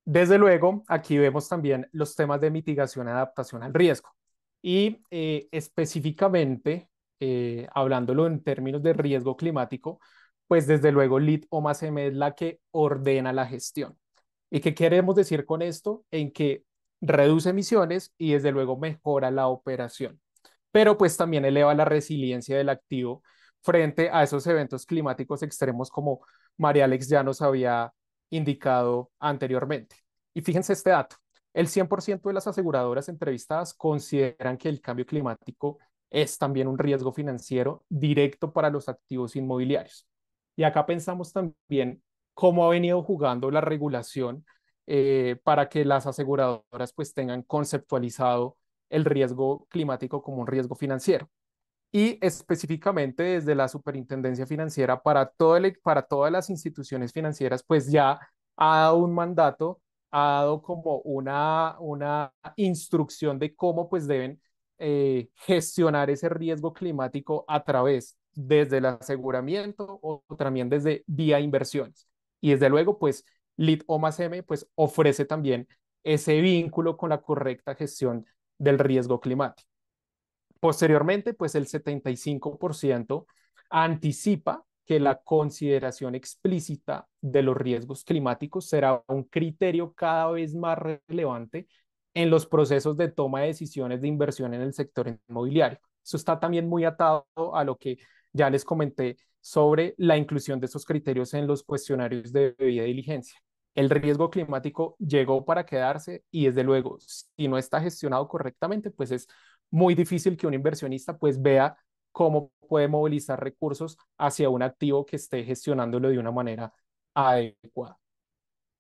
Desde luego, aquí vemos también los temas de mitigación y adaptación al riesgo. Y específicamente, hablándolo en términos de riesgo climático, pues desde luego LEED o más M es la que ordena la gestión. ¿Y qué queremos decir con esto? En que reduce emisiones y desde luego mejora la operación, pero pues también eleva la resiliencia del activo frente a esos eventos climáticos extremos como María Alex ya nos había indicado anteriormente. Y fíjense este dato, el 100% de las aseguradoras entrevistadas consideran que el cambio climático es también un riesgo financiero directo para los activos inmobiliarios. Y acá pensamos también cómo ha venido jugando la regulación para que las aseguradoras pues tengan conceptualizado el riesgo climático como un riesgo financiero. Y específicamente desde la Superintendencia Financiera para todas las instituciones financieras, pues ya ha dado un mandato, ha dado como una instrucción de cómo pues deben gestionar ese riesgo climático a través desde el aseguramiento o también desde vía inversiones. Y desde luego, pues LEED o más M pues ofrece también ese vínculo con la correcta gestión del riesgo climático. Posteriormente, pues el 75% anticipa que la consideración explícita de los riesgos climáticos será un criterio cada vez más relevante en los procesos de toma de decisiones de inversión en el sector inmobiliario. Eso está también muy atado a lo que ya les comenté sobre la inclusión de esos criterios en los cuestionarios de debida diligencia. El riesgo climático llegó para quedarse y desde luego, si no está gestionado correctamente, pues es muy difícil que un inversionista pues vea cómo puede movilizar recursos hacia un activo que esté gestionándolo de una manera adecuada.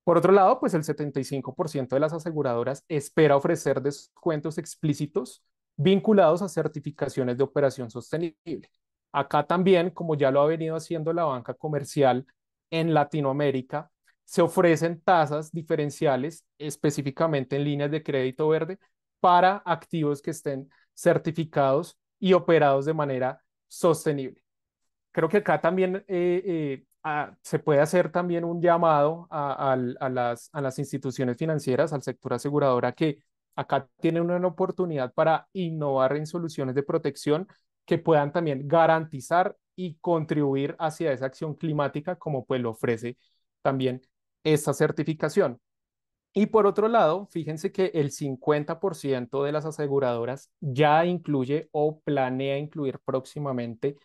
Por otro lado, pues el 75% de las aseguradoras espera ofrecer descuentos explícitos vinculados a certificaciones de operación sostenible. Acá también, como ya lo ha venido haciendo la banca comercial en Latinoamérica, se ofrecen tasas diferenciales específicamente en líneas de crédito verde para activos que estén certificados y operados de manera sostenible. Creo que acá también se puede hacer también un llamado a las instituciones financieras, al sector aseguradora, que acá tienen una oportunidad para innovar en soluciones de protección que puedan también garantizar y contribuir hacia esa acción climática, como pues lo ofrece también esta certificación. Y por otro lado, fíjense que el 50% de las aseguradoras ya incluye o planea incluir próximamente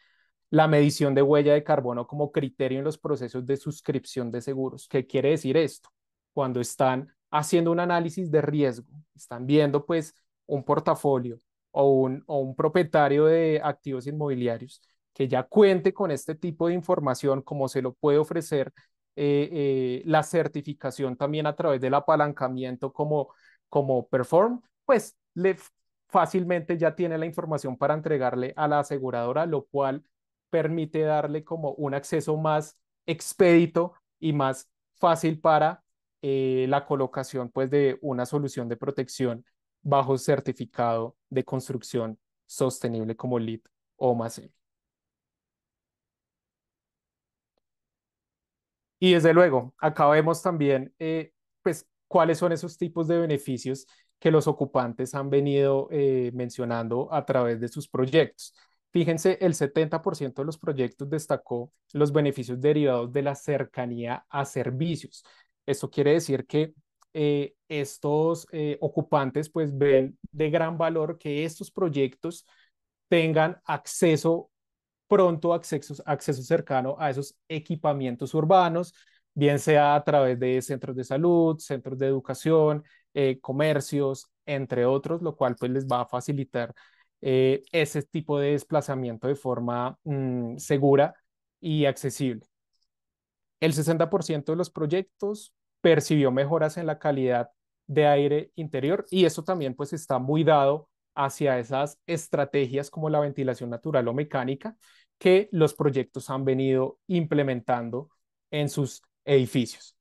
la medición de huella de carbono como criterio en los procesos de suscripción de seguros. ¿Qué quiere decir esto? Cuando están haciendo un análisis de riesgo, están viendo pues un portafolio o un propietario de activos inmobiliarios que ya cuente con este tipo de información, como se lo puede ofrecer la certificación también a través del apalancamiento como Perform, pues fácilmente ya tiene la información para entregarle a la aseguradora, lo cual permite darle como un acceso más expedito y más fácil para la colocación pues de una solución de protección bajo certificado de construcción sostenible como LEED o más. Y desde luego, acá vemos también pues, cuáles son esos tipos de beneficios que los ocupantes han venido mencionando a través de sus proyectos. Fíjense, el 70% de los proyectos destacó los beneficios derivados de la cercanía a servicios. Esto quiere decir que estos ocupantes pues ven de gran valor que estos proyectos tengan acceso pronto, acceso cercano a esos equipamientos urbanos, bien sea a través de centros de salud, centros de educación, comercios, entre otros, lo cual pues les va a facilitar ese tipo de desplazamiento de forma segura y accesible. El 60% de los proyectos percibió mejoras en la calidad de aire interior y eso también pues está muy dado hacia esas estrategias como la ventilación natural o mecánica que los proyectos han venido implementando en sus edificios.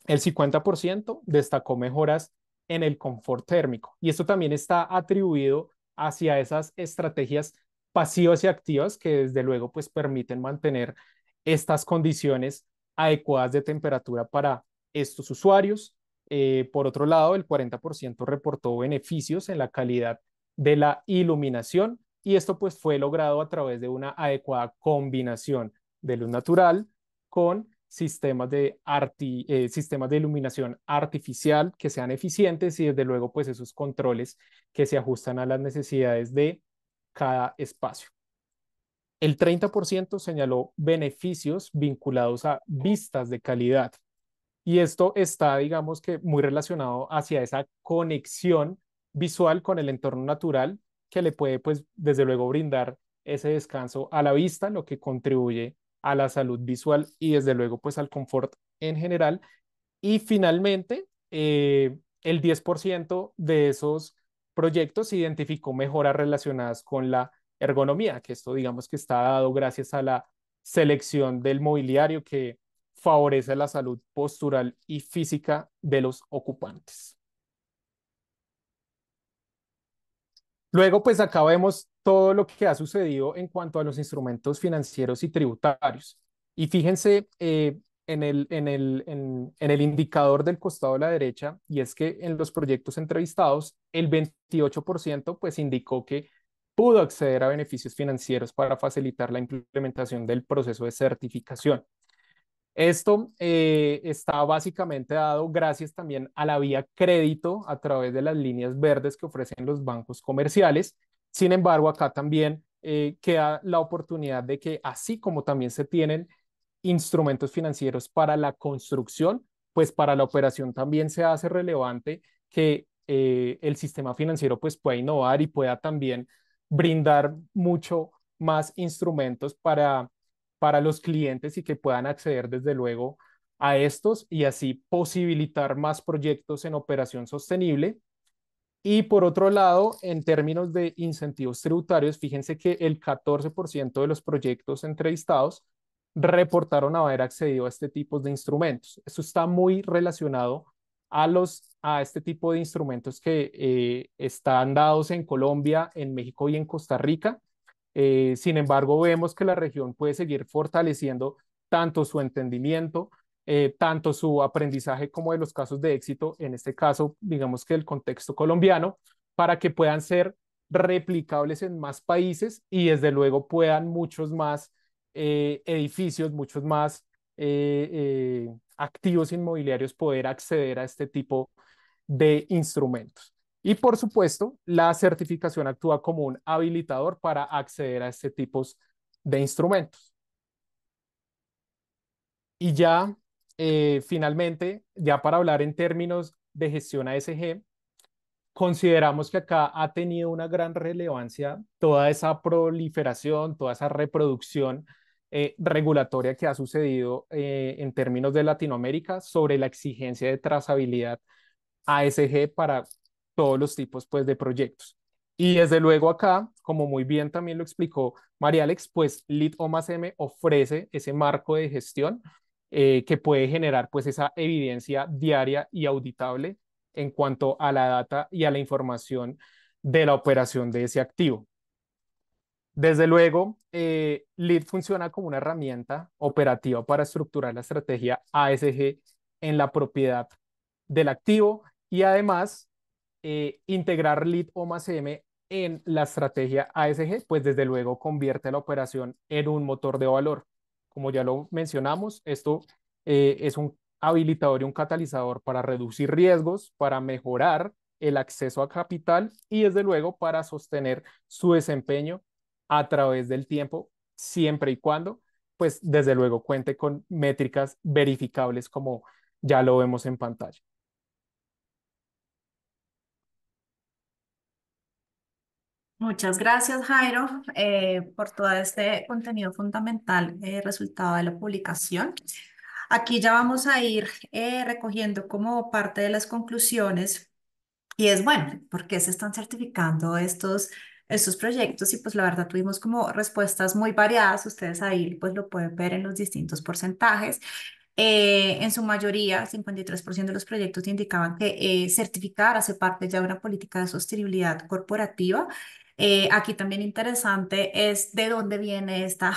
El 50% destacó mejoras en el confort térmico y esto también está atribuido hacia esas estrategias pasivas y activas que desde luego pues permiten mantener estas condiciones adecuadas de temperatura para estos usuarios. Por otro lado, el 40% reportó beneficios en la calidad de la iluminación y esto pues fue logrado a través de una adecuada combinación de luz natural con sistemas de iluminación artificial que sean eficientes y desde luego pues esos controles que se ajustan a las necesidades de cada espacio. El 30% señaló beneficios vinculados a vistas de calidad. Y esto está, digamos que, muy relacionado hacia esa conexión visual con el entorno natural que le puede, pues, desde luego brindar ese descanso a la vista, lo que contribuye a la salud visual y desde luego, pues, al confort en general. Y finalmente, el 10% de esos proyectos identificó mejoras relacionadas con la ergonomía, que esto digamos que está dado gracias a la selección del mobiliario que favorece la salud postural y física de los ocupantes. Luego, pues acá vemos todo lo que ha sucedido en cuanto a los instrumentos financieros y tributarios. Y fíjense en el indicador del costado de la derecha, y es que en los proyectos entrevistados, el 28% pues indicó que pudo acceder a beneficios financieros para facilitar la implementación del proceso de certificación. Esto está básicamente dado gracias también a la vía crédito a través de las líneas verdes que ofrecen los bancos comerciales. Sin embargo, acá también queda la oportunidad de que así como también se tienen instrumentos financieros para la construcción, pues para la operación también se hace relevante que el sistema financiero pues pueda innovar y pueda también brindar mucho más instrumentos para los clientes y que puedan acceder desde luego a estos y así posibilitar más proyectos en operación sostenible. Y por otro lado, en términos de incentivos tributarios, fíjense que el 14% de los proyectos entrevistados reportaron haber accedido a este tipo de instrumentos. Esto está muy relacionado a este tipo de instrumentos que están dados en Colombia, en México y en Costa Rica. Sin embargo, vemos que la región puede seguir fortaleciendo tanto su entendimiento, tanto su aprendizaje como de los casos de éxito, en este caso, digamos que el contexto colombiano, para que puedan ser replicables en más países y desde luego puedan muchos más edificios, muchos más activos inmobiliarios poder acceder a este tipo de instrumentos. Y por supuesto, la certificación actúa como un habilitador para acceder a este tipo de instrumentos. Y ya, finalmente, ya para hablar en términos de gestión ASG, consideramos que acá ha tenido una gran relevancia toda esa proliferación, toda esa reproducción regulatoria que ha sucedido en términos de Latinoamérica sobre la exigencia de trazabilidad ASG para todos los tipos pues, de proyectos. Y desde luego acá, como muy bien también lo explicó María Alex, pues Lead O más M ofrece ese marco de gestión que puede generar pues esa evidencia diaria y auditable en cuanto a la data y a la información de la operación de ese activo. Desde luego, Lead funciona como una herramienta operativa para estructurar la estrategia ASG en la propiedad del activo y además integrar Lead O más M en la estrategia ASG, pues desde luego convierte la operación en un motor de valor. Como ya lo mencionamos, esto es un habilitador y un catalizador para reducir riesgos, para mejorar el acceso a capital y desde luego para sostener su desempeño a través del tiempo, siempre y cuando, pues desde luego cuente con métricas verificables como ya lo vemos en pantalla. Muchas gracias, Jairo, por todo este contenido fundamental, resultado de la publicación. Aquí ya vamos a ir recogiendo como parte de las conclusiones y es bueno, ¿por qué se están certificando estos proyectos? Y pues la verdad tuvimos como respuestas muy variadas, ustedes ahí pues lo pueden ver en los distintos porcentajes. En su mayoría, 53% de los proyectos indicaban que certificar hace parte ya de una política de sostenibilidad corporativa. Aquí también interesante es de dónde viene esta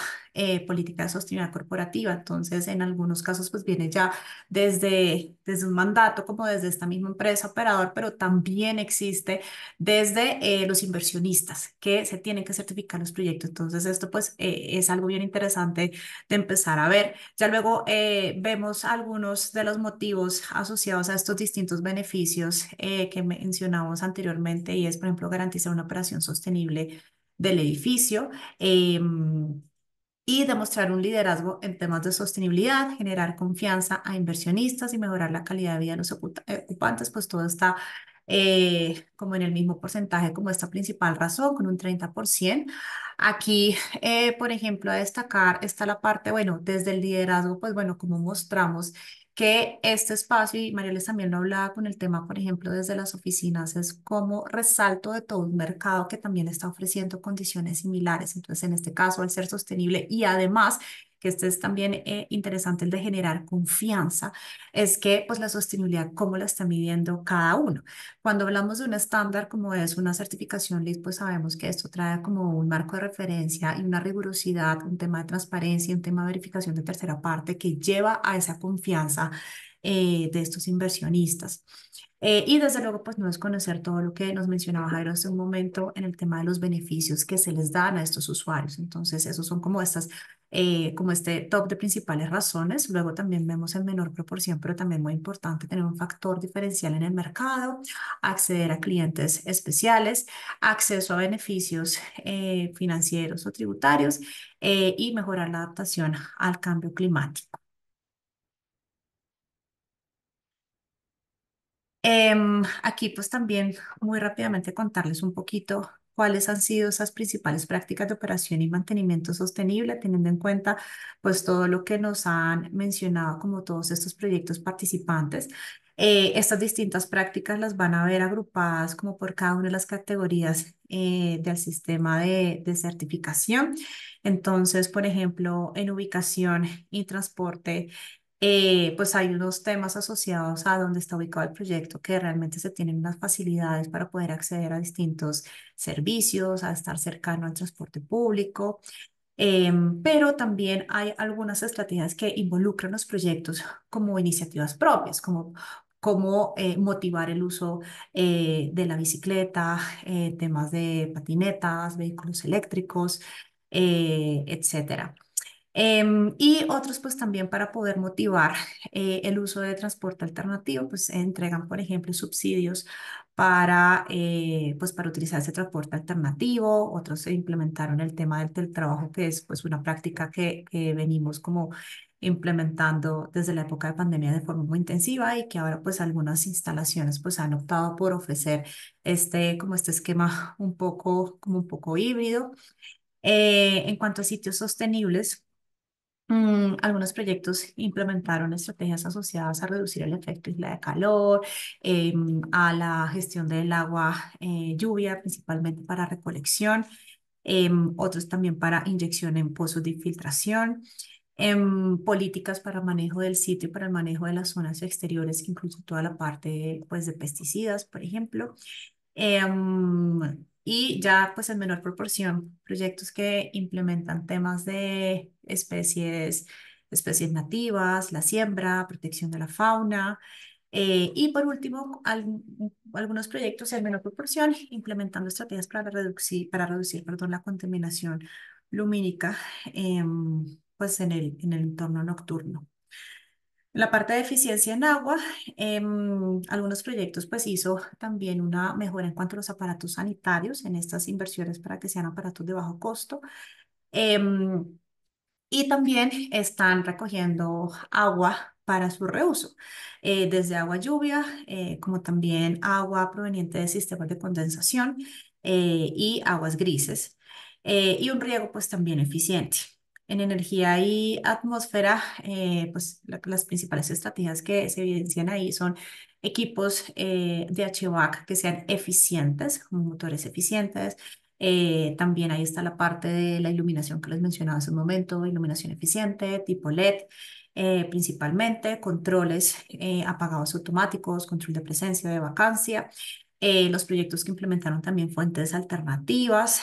política de sostenibilidad corporativa. Entonces, en algunos casos, pues viene ya desde un mandato, como desde esta misma empresa operador, pero también existe desde los inversionistas que se tienen que certificar los proyectos. Entonces, esto pues es algo bien interesante de empezar a ver. Ya luego vemos algunos de los motivos asociados a estos distintos beneficios que mencionamos anteriormente y es, por ejemplo, garantizar una operación sostenible del edificio. Y demostrar un liderazgo en temas de sostenibilidad, generar confianza a inversionistas y mejorar la calidad de vida de los ocupantes, pues todo está como en el mismo porcentaje como esta principal razón, con un 30%. Aquí, por ejemplo, a destacar está la parte, bueno, desde el liderazgo, pues bueno, como mostramos que este espacio, y Mariales también lo hablaba con el tema, por ejemplo, desde las oficinas, es como resalto de todo un mercado que también está ofreciendo condiciones similares. Entonces, en este caso, al ser sostenible y además, que este es también interesante, el de generar confianza, es que pues la sostenibilidad, cómo la está midiendo cada uno. Cuando hablamos de un estándar como es una certificación LEED, pues sabemos que esto trae como un marco de referencia y una rigurosidad, un tema de transparencia, un tema de verificación de tercera parte que lleva a esa confianza de estos inversionistas. Y desde luego, pues no es conocer todo lo que nos mencionaba Jairo hace un momento en el tema de los beneficios que se les dan a estos usuarios. Entonces, esos son como estas, como este top de principales razones. Luego también vemos en menor proporción, pero también muy importante tener un factor diferencial en el mercado, acceder a clientes especiales, acceso a beneficios financieros o tributarios y mejorar la adaptación al cambio climático. Aquí pues también muy rápidamente contarles un poquito cuáles han sido esas principales prácticas de operación y mantenimiento sostenible, teniendo en cuenta pues todo lo que nos han mencionado como todos estos proyectos participantes. Estas distintas prácticas las van a ver agrupadas como por cada una de las categorías del sistema de certificación. Entonces, por ejemplo, en ubicación y transporte pues hay unos temas asociados a dónde está ubicado el proyecto que realmente se tienen unas facilidades para poder acceder a distintos servicios, a estar cercano al transporte público, pero también hay algunas estrategias que involucran los proyectos como iniciativas propias, como motivar el uso de la bicicleta, temas de patinetas, vehículos eléctricos, etcétera. Y otros pues también para poder motivar el uso de transporte alternativo, pues entregan, por ejemplo, subsidios pues para utilizar ese transporte alternativo. Otros se implementaron el tema del teletrabajo, que es pues una práctica que venimos como implementando desde la época de pandemia de forma muy intensiva y que ahora pues algunas instalaciones pues han optado por ofrecer como este esquema como un poco híbrido. En cuanto a sitios sostenibles, algunos proyectos implementaron estrategias asociadas a reducir el efecto isla de calor, a la gestión del agua lluvia, principalmente para recolección, otros también para inyección en pozos de infiltración, políticas para manejo del sitio y para el manejo de las zonas exteriores, que incluso toda la parte pues, de pesticidas, por ejemplo. Y ya pues en menor proporción, proyectos que implementan temas de especies nativas, la siembra, protección de la fauna. Y por último, algunos proyectos en menor proporción, implementando estrategias para reducir, perdón, la contaminación lumínica pues en el entorno nocturno. En la parte de eficiencia en agua, algunos proyectos pues hizo también una mejora en cuanto a los aparatos sanitarios en estas inversiones para que sean aparatos de bajo costo. Em, y también están recogiendo agua para su reuso, desde agua lluvia, como también agua proveniente de sistemas de condensación y aguas grises, y un riego pues también eficiente. En energía y atmósfera, pues las principales estrategias que se evidencian ahí son equipos de HVAC que sean eficientes, como motores eficientes. También ahí está la parte de la iluminación que les mencionaba hace un momento, iluminación eficiente, tipo LED, principalmente, controles apagados automáticos, control de presencia, de vacancia. Los proyectos que implementaron también fuentes alternativas,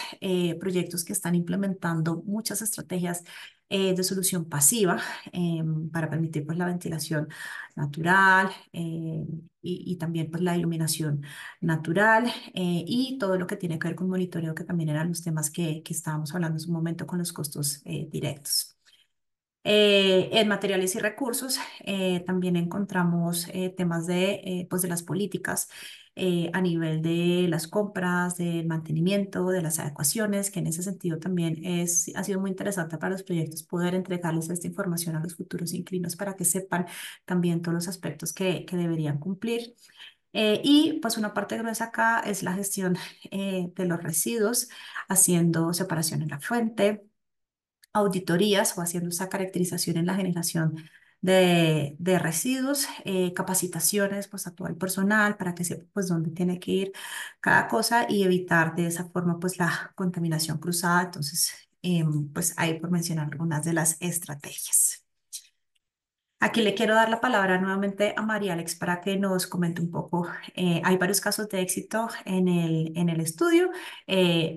proyectos que están implementando muchas estrategias de solución pasiva para permitir pues, la ventilación natural y también pues, la iluminación natural y todo lo que tiene que ver con monitoreo, que también eran los temas que estábamos hablando en su momento con los costos directos. En materiales y recursos también encontramos temas pues de las políticas a nivel de las compras, del mantenimiento, de las adecuaciones, que en ese sentido también ha sido muy interesante para los proyectos poder entregarles esta información a los futuros inquilinos para que sepan también todos los aspectos que deberían cumplir. Y pues una parte gruesa acá es la gestión de los residuos, haciendo separación en la fuente, auditorías o haciendo esa caracterización en la generación de residuos, capacitaciones pues a todo el personal para que sepa pues dónde tiene que ir cada cosa y evitar de esa forma pues la contaminación cruzada. Entonces, pues ahí por mencionar algunas de las estrategias. Aquí le quiero dar la palabra nuevamente a María Alex para que nos comente un poco. Hay varios casos de éxito en el estudio.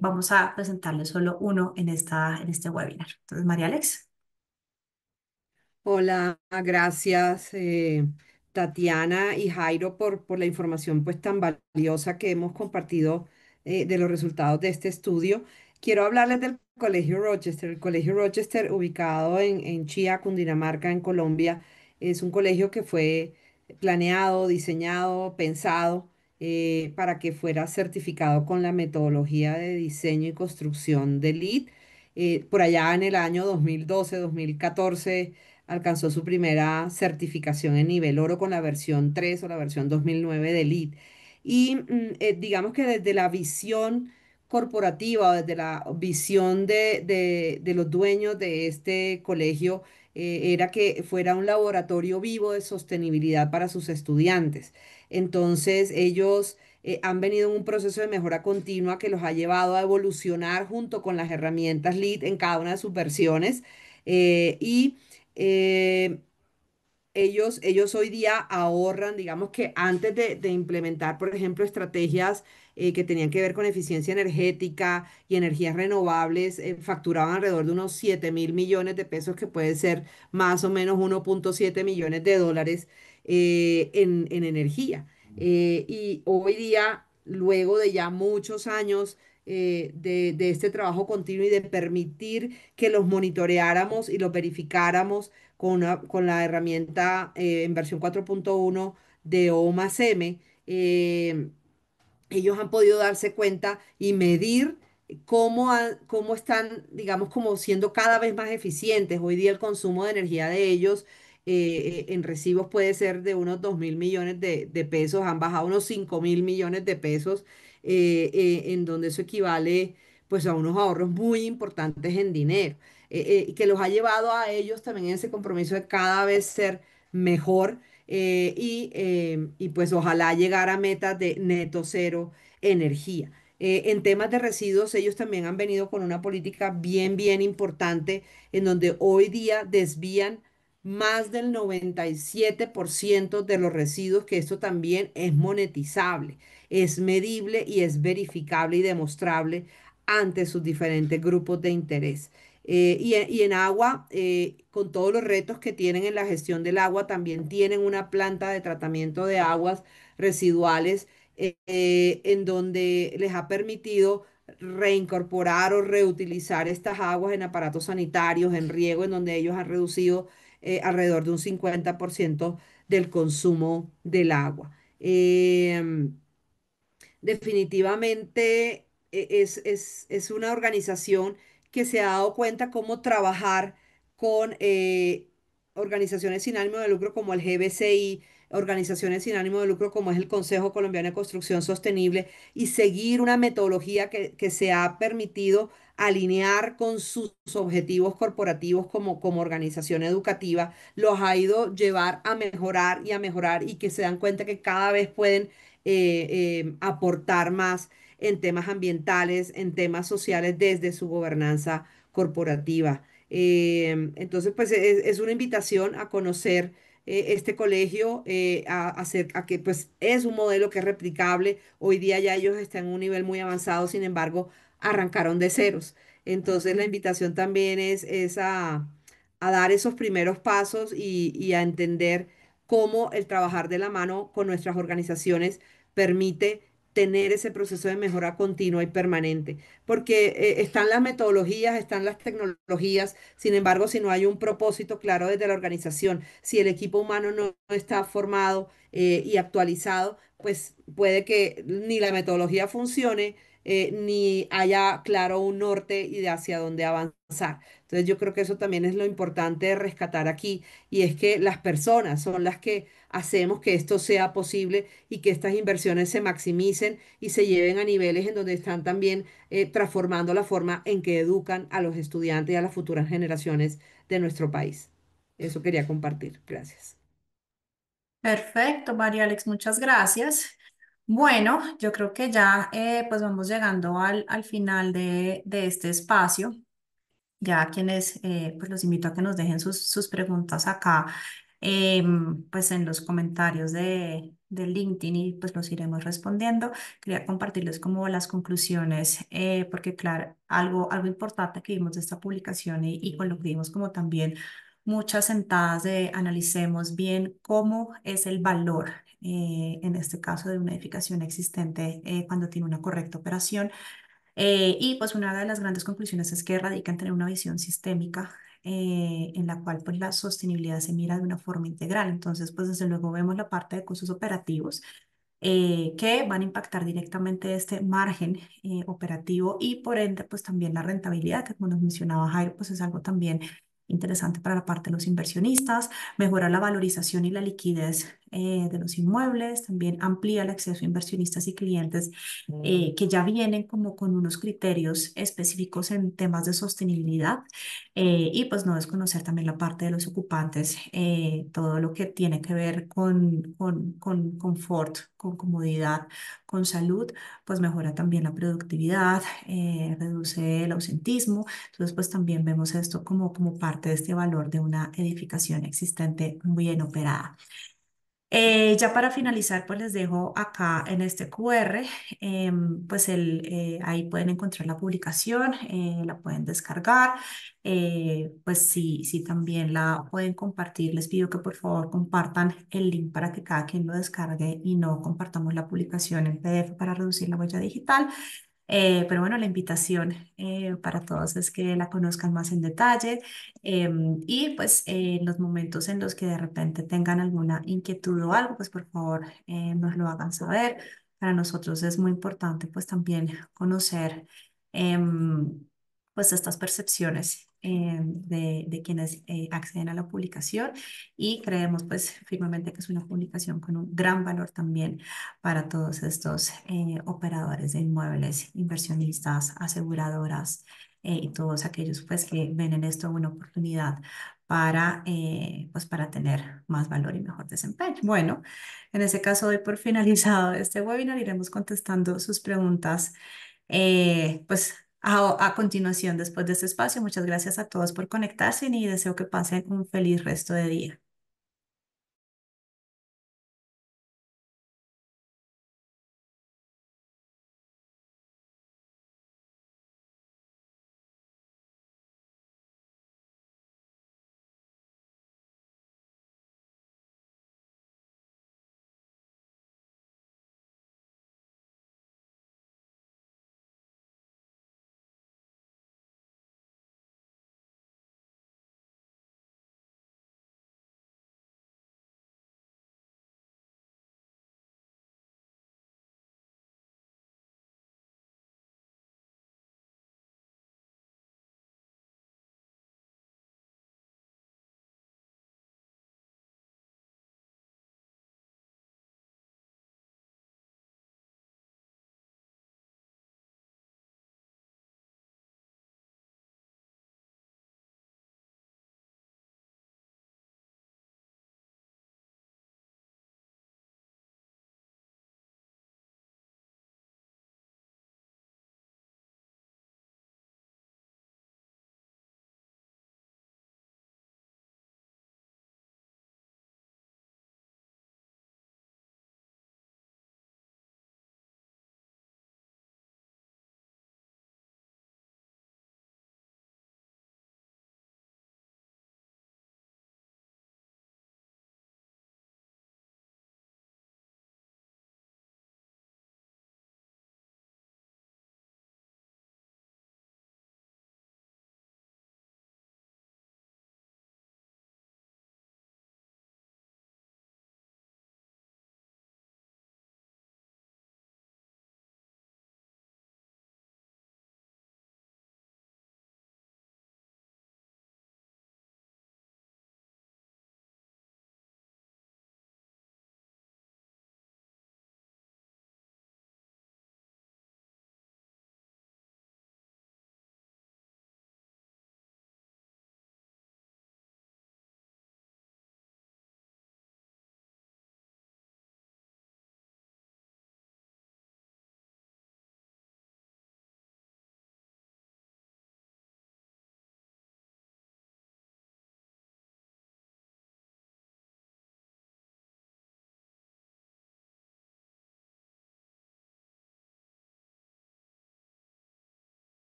Vamos a presentarle solo uno en este webinar. Entonces, María Alex. Hola, gracias Tatiana y Jairo por la información pues tan valiosa que hemos compartido de los resultados de este estudio. Quiero hablarles del Colegio Rochester. El Colegio Rochester, ubicado en Chía, Cundinamarca, en Colombia, es un colegio que fue planeado, diseñado, pensado para que fuera certificado con la metodología de diseño y construcción de LEED. Por allá en el año 2012-2014 alcanzó su primera certificación en nivel oro con la versión 3 o la versión 2009 de LEED. Y digamos que desde la visión corporativa o desde la visión de los dueños de este colegio, era que fuera un laboratorio vivo de sostenibilidad para sus estudiantes. Entonces, ellos han venido en un proceso de mejora continua que los ha llevado a evolucionar junto con las herramientas LEED en cada una de sus versiones. Y eh, ellos hoy día ahorran, digamos que antes de implementar, por ejemplo, estrategias que tenían que ver con eficiencia energética y energías renovables, facturaban alrededor de unos 7.000 millones de pesos, que puede ser más o menos 1,7 millones de dólares en energía. Y hoy día, luego de ya muchos años de este trabajo continuo y de permitir que los monitoreáramos y los verificáramos con la herramienta en versión 4.1 de O más M. Ellos han podido darse cuenta y medir cómo están, digamos, como siendo cada vez más eficientes. Hoy día el consumo de energía de ellos en recibos puede ser de unos 2.000 millones de pesos, han bajado unos 5.000 millones de pesos, en donde eso equivale pues a unos ahorros muy importantes en dinero, que los ha llevado a ellos también en ese compromiso de cada vez ser mejor, y pues ojalá llegar a metas de neto cero energía. En temas de residuos, ellos también han venido con una política bien, bien importante en donde hoy día desvían más del 97% de los residuos, que esto también es monetizable, es medible y es verificable y demostrable ante sus diferentes grupos de interés. Y en agua, con todos los retos que tienen en la gestión del agua, también tienen una planta de tratamiento de aguas residuales, en donde les ha permitido reincorporar o reutilizar estas aguas en aparatos sanitarios, en riego, en donde ellos han reducido alrededor de un 50% del consumo del agua. Definitivamente es una organización que se ha dado cuenta cómo trabajar con organizaciones sin ánimo de lucro como el GBCI, organizaciones sin ánimo de lucro como es el Consejo Colombiano de Construcción Sostenible, y seguir una metodología que se ha permitido alinear con sus objetivos corporativos como organización educativa, los ha ido llevar a mejorar y que se dan cuenta que cada vez pueden aportar más en temas ambientales, en temas sociales desde su gobernanza corporativa. Entonces, pues es una invitación a conocer este colegio, a que pues es un modelo que es replicable. Hoy día ya ellos están en un nivel muy avanzado, sin embargo, arrancaron de ceros. Entonces, la invitación también es a dar esos primeros pasos y a entender cómo el trabajar de la mano con nuestras organizaciones permite tener ese proceso de mejora continua y permanente, porque están las metodologías, están las tecnologías, sin embargo, si no hay un propósito claro desde la organización, si el equipo humano no está formado y actualizado, pues puede que ni la metodología funcione, ni haya claro un norte y de hacia dónde avanzar. Entonces yo creo que eso también es lo importante de rescatar aquí, y es que las personas son las que hacemos que esto sea posible y que estas inversiones se maximicen y se lleven a niveles en donde están también transformando la forma en que educan a los estudiantes y a las futuras generaciones de nuestro país. Eso quería compartir. Gracias. Perfecto, María Alex, muchas gracias. Bueno, yo creo que ya pues vamos llegando al final de este espacio. Ya a quienes pues los invito a que nos dejen sus preguntas acá, pues en los comentarios de LinkedIn, y pues los iremos respondiendo. Quería compartirles como las conclusiones, porque claro, algo importante que vimos de esta publicación y con lo que vimos como también muchas sentadas de analicemos bien cómo es el valor, en este caso de una edificación existente, cuando tiene una correcta operación. Y pues una de las grandes conclusiones es que radica en tener una visión sistémica, en la cual pues la sostenibilidad se mira de una forma integral. Entonces pues desde luego vemos la parte de costos operativos, que van a impactar directamente este margen operativo, y por ende pues también la rentabilidad, que como nos mencionaba Jairo, pues es algo también interesante para la parte de los inversionistas. Mejora la valorización y la liquidez de los inmuebles, también amplía el acceso a inversionistas y clientes que ya vienen como con unos criterios específicos en temas de sostenibilidad, y pues no desconocer también la parte de los ocupantes, todo lo que tiene que ver con confort, con comodidad, con salud, pues mejora también la productividad, reduce el ausentismo. Entonces pues también vemos esto como parte de este valor de una edificación existente muy bien operada. Ya para finalizar, pues les dejo acá en este QR, pues ahí pueden encontrar la publicación, la pueden descargar, pues si también la pueden compartir, les pido que por favor compartan el link para que cada quien lo descargue y no compartamos la publicación en PDF para reducir la huella digital. Pero bueno, la invitación para todos es que la conozcan más en detalle y pues en los momentos en los que de repente tengan alguna inquietud o algo, pues por favor nos lo hagan saber. Para nosotros es muy importante pues también conocer pues estas percepciones de quienes acceden a la publicación y creemos pues firmemente que es una publicación con un gran valor también para todos estos operadores de inmuebles, inversionistas, aseguradoras y todos aquellos pues que ven en esto una oportunidad pues para tener más valor y mejor desempeño. Bueno, en ese caso doy por finalizado este webinar, iremos contestando sus preguntas pues a continuación después de este espacio. Muchas gracias a todos por conectarse y deseo que pasen un feliz resto de día.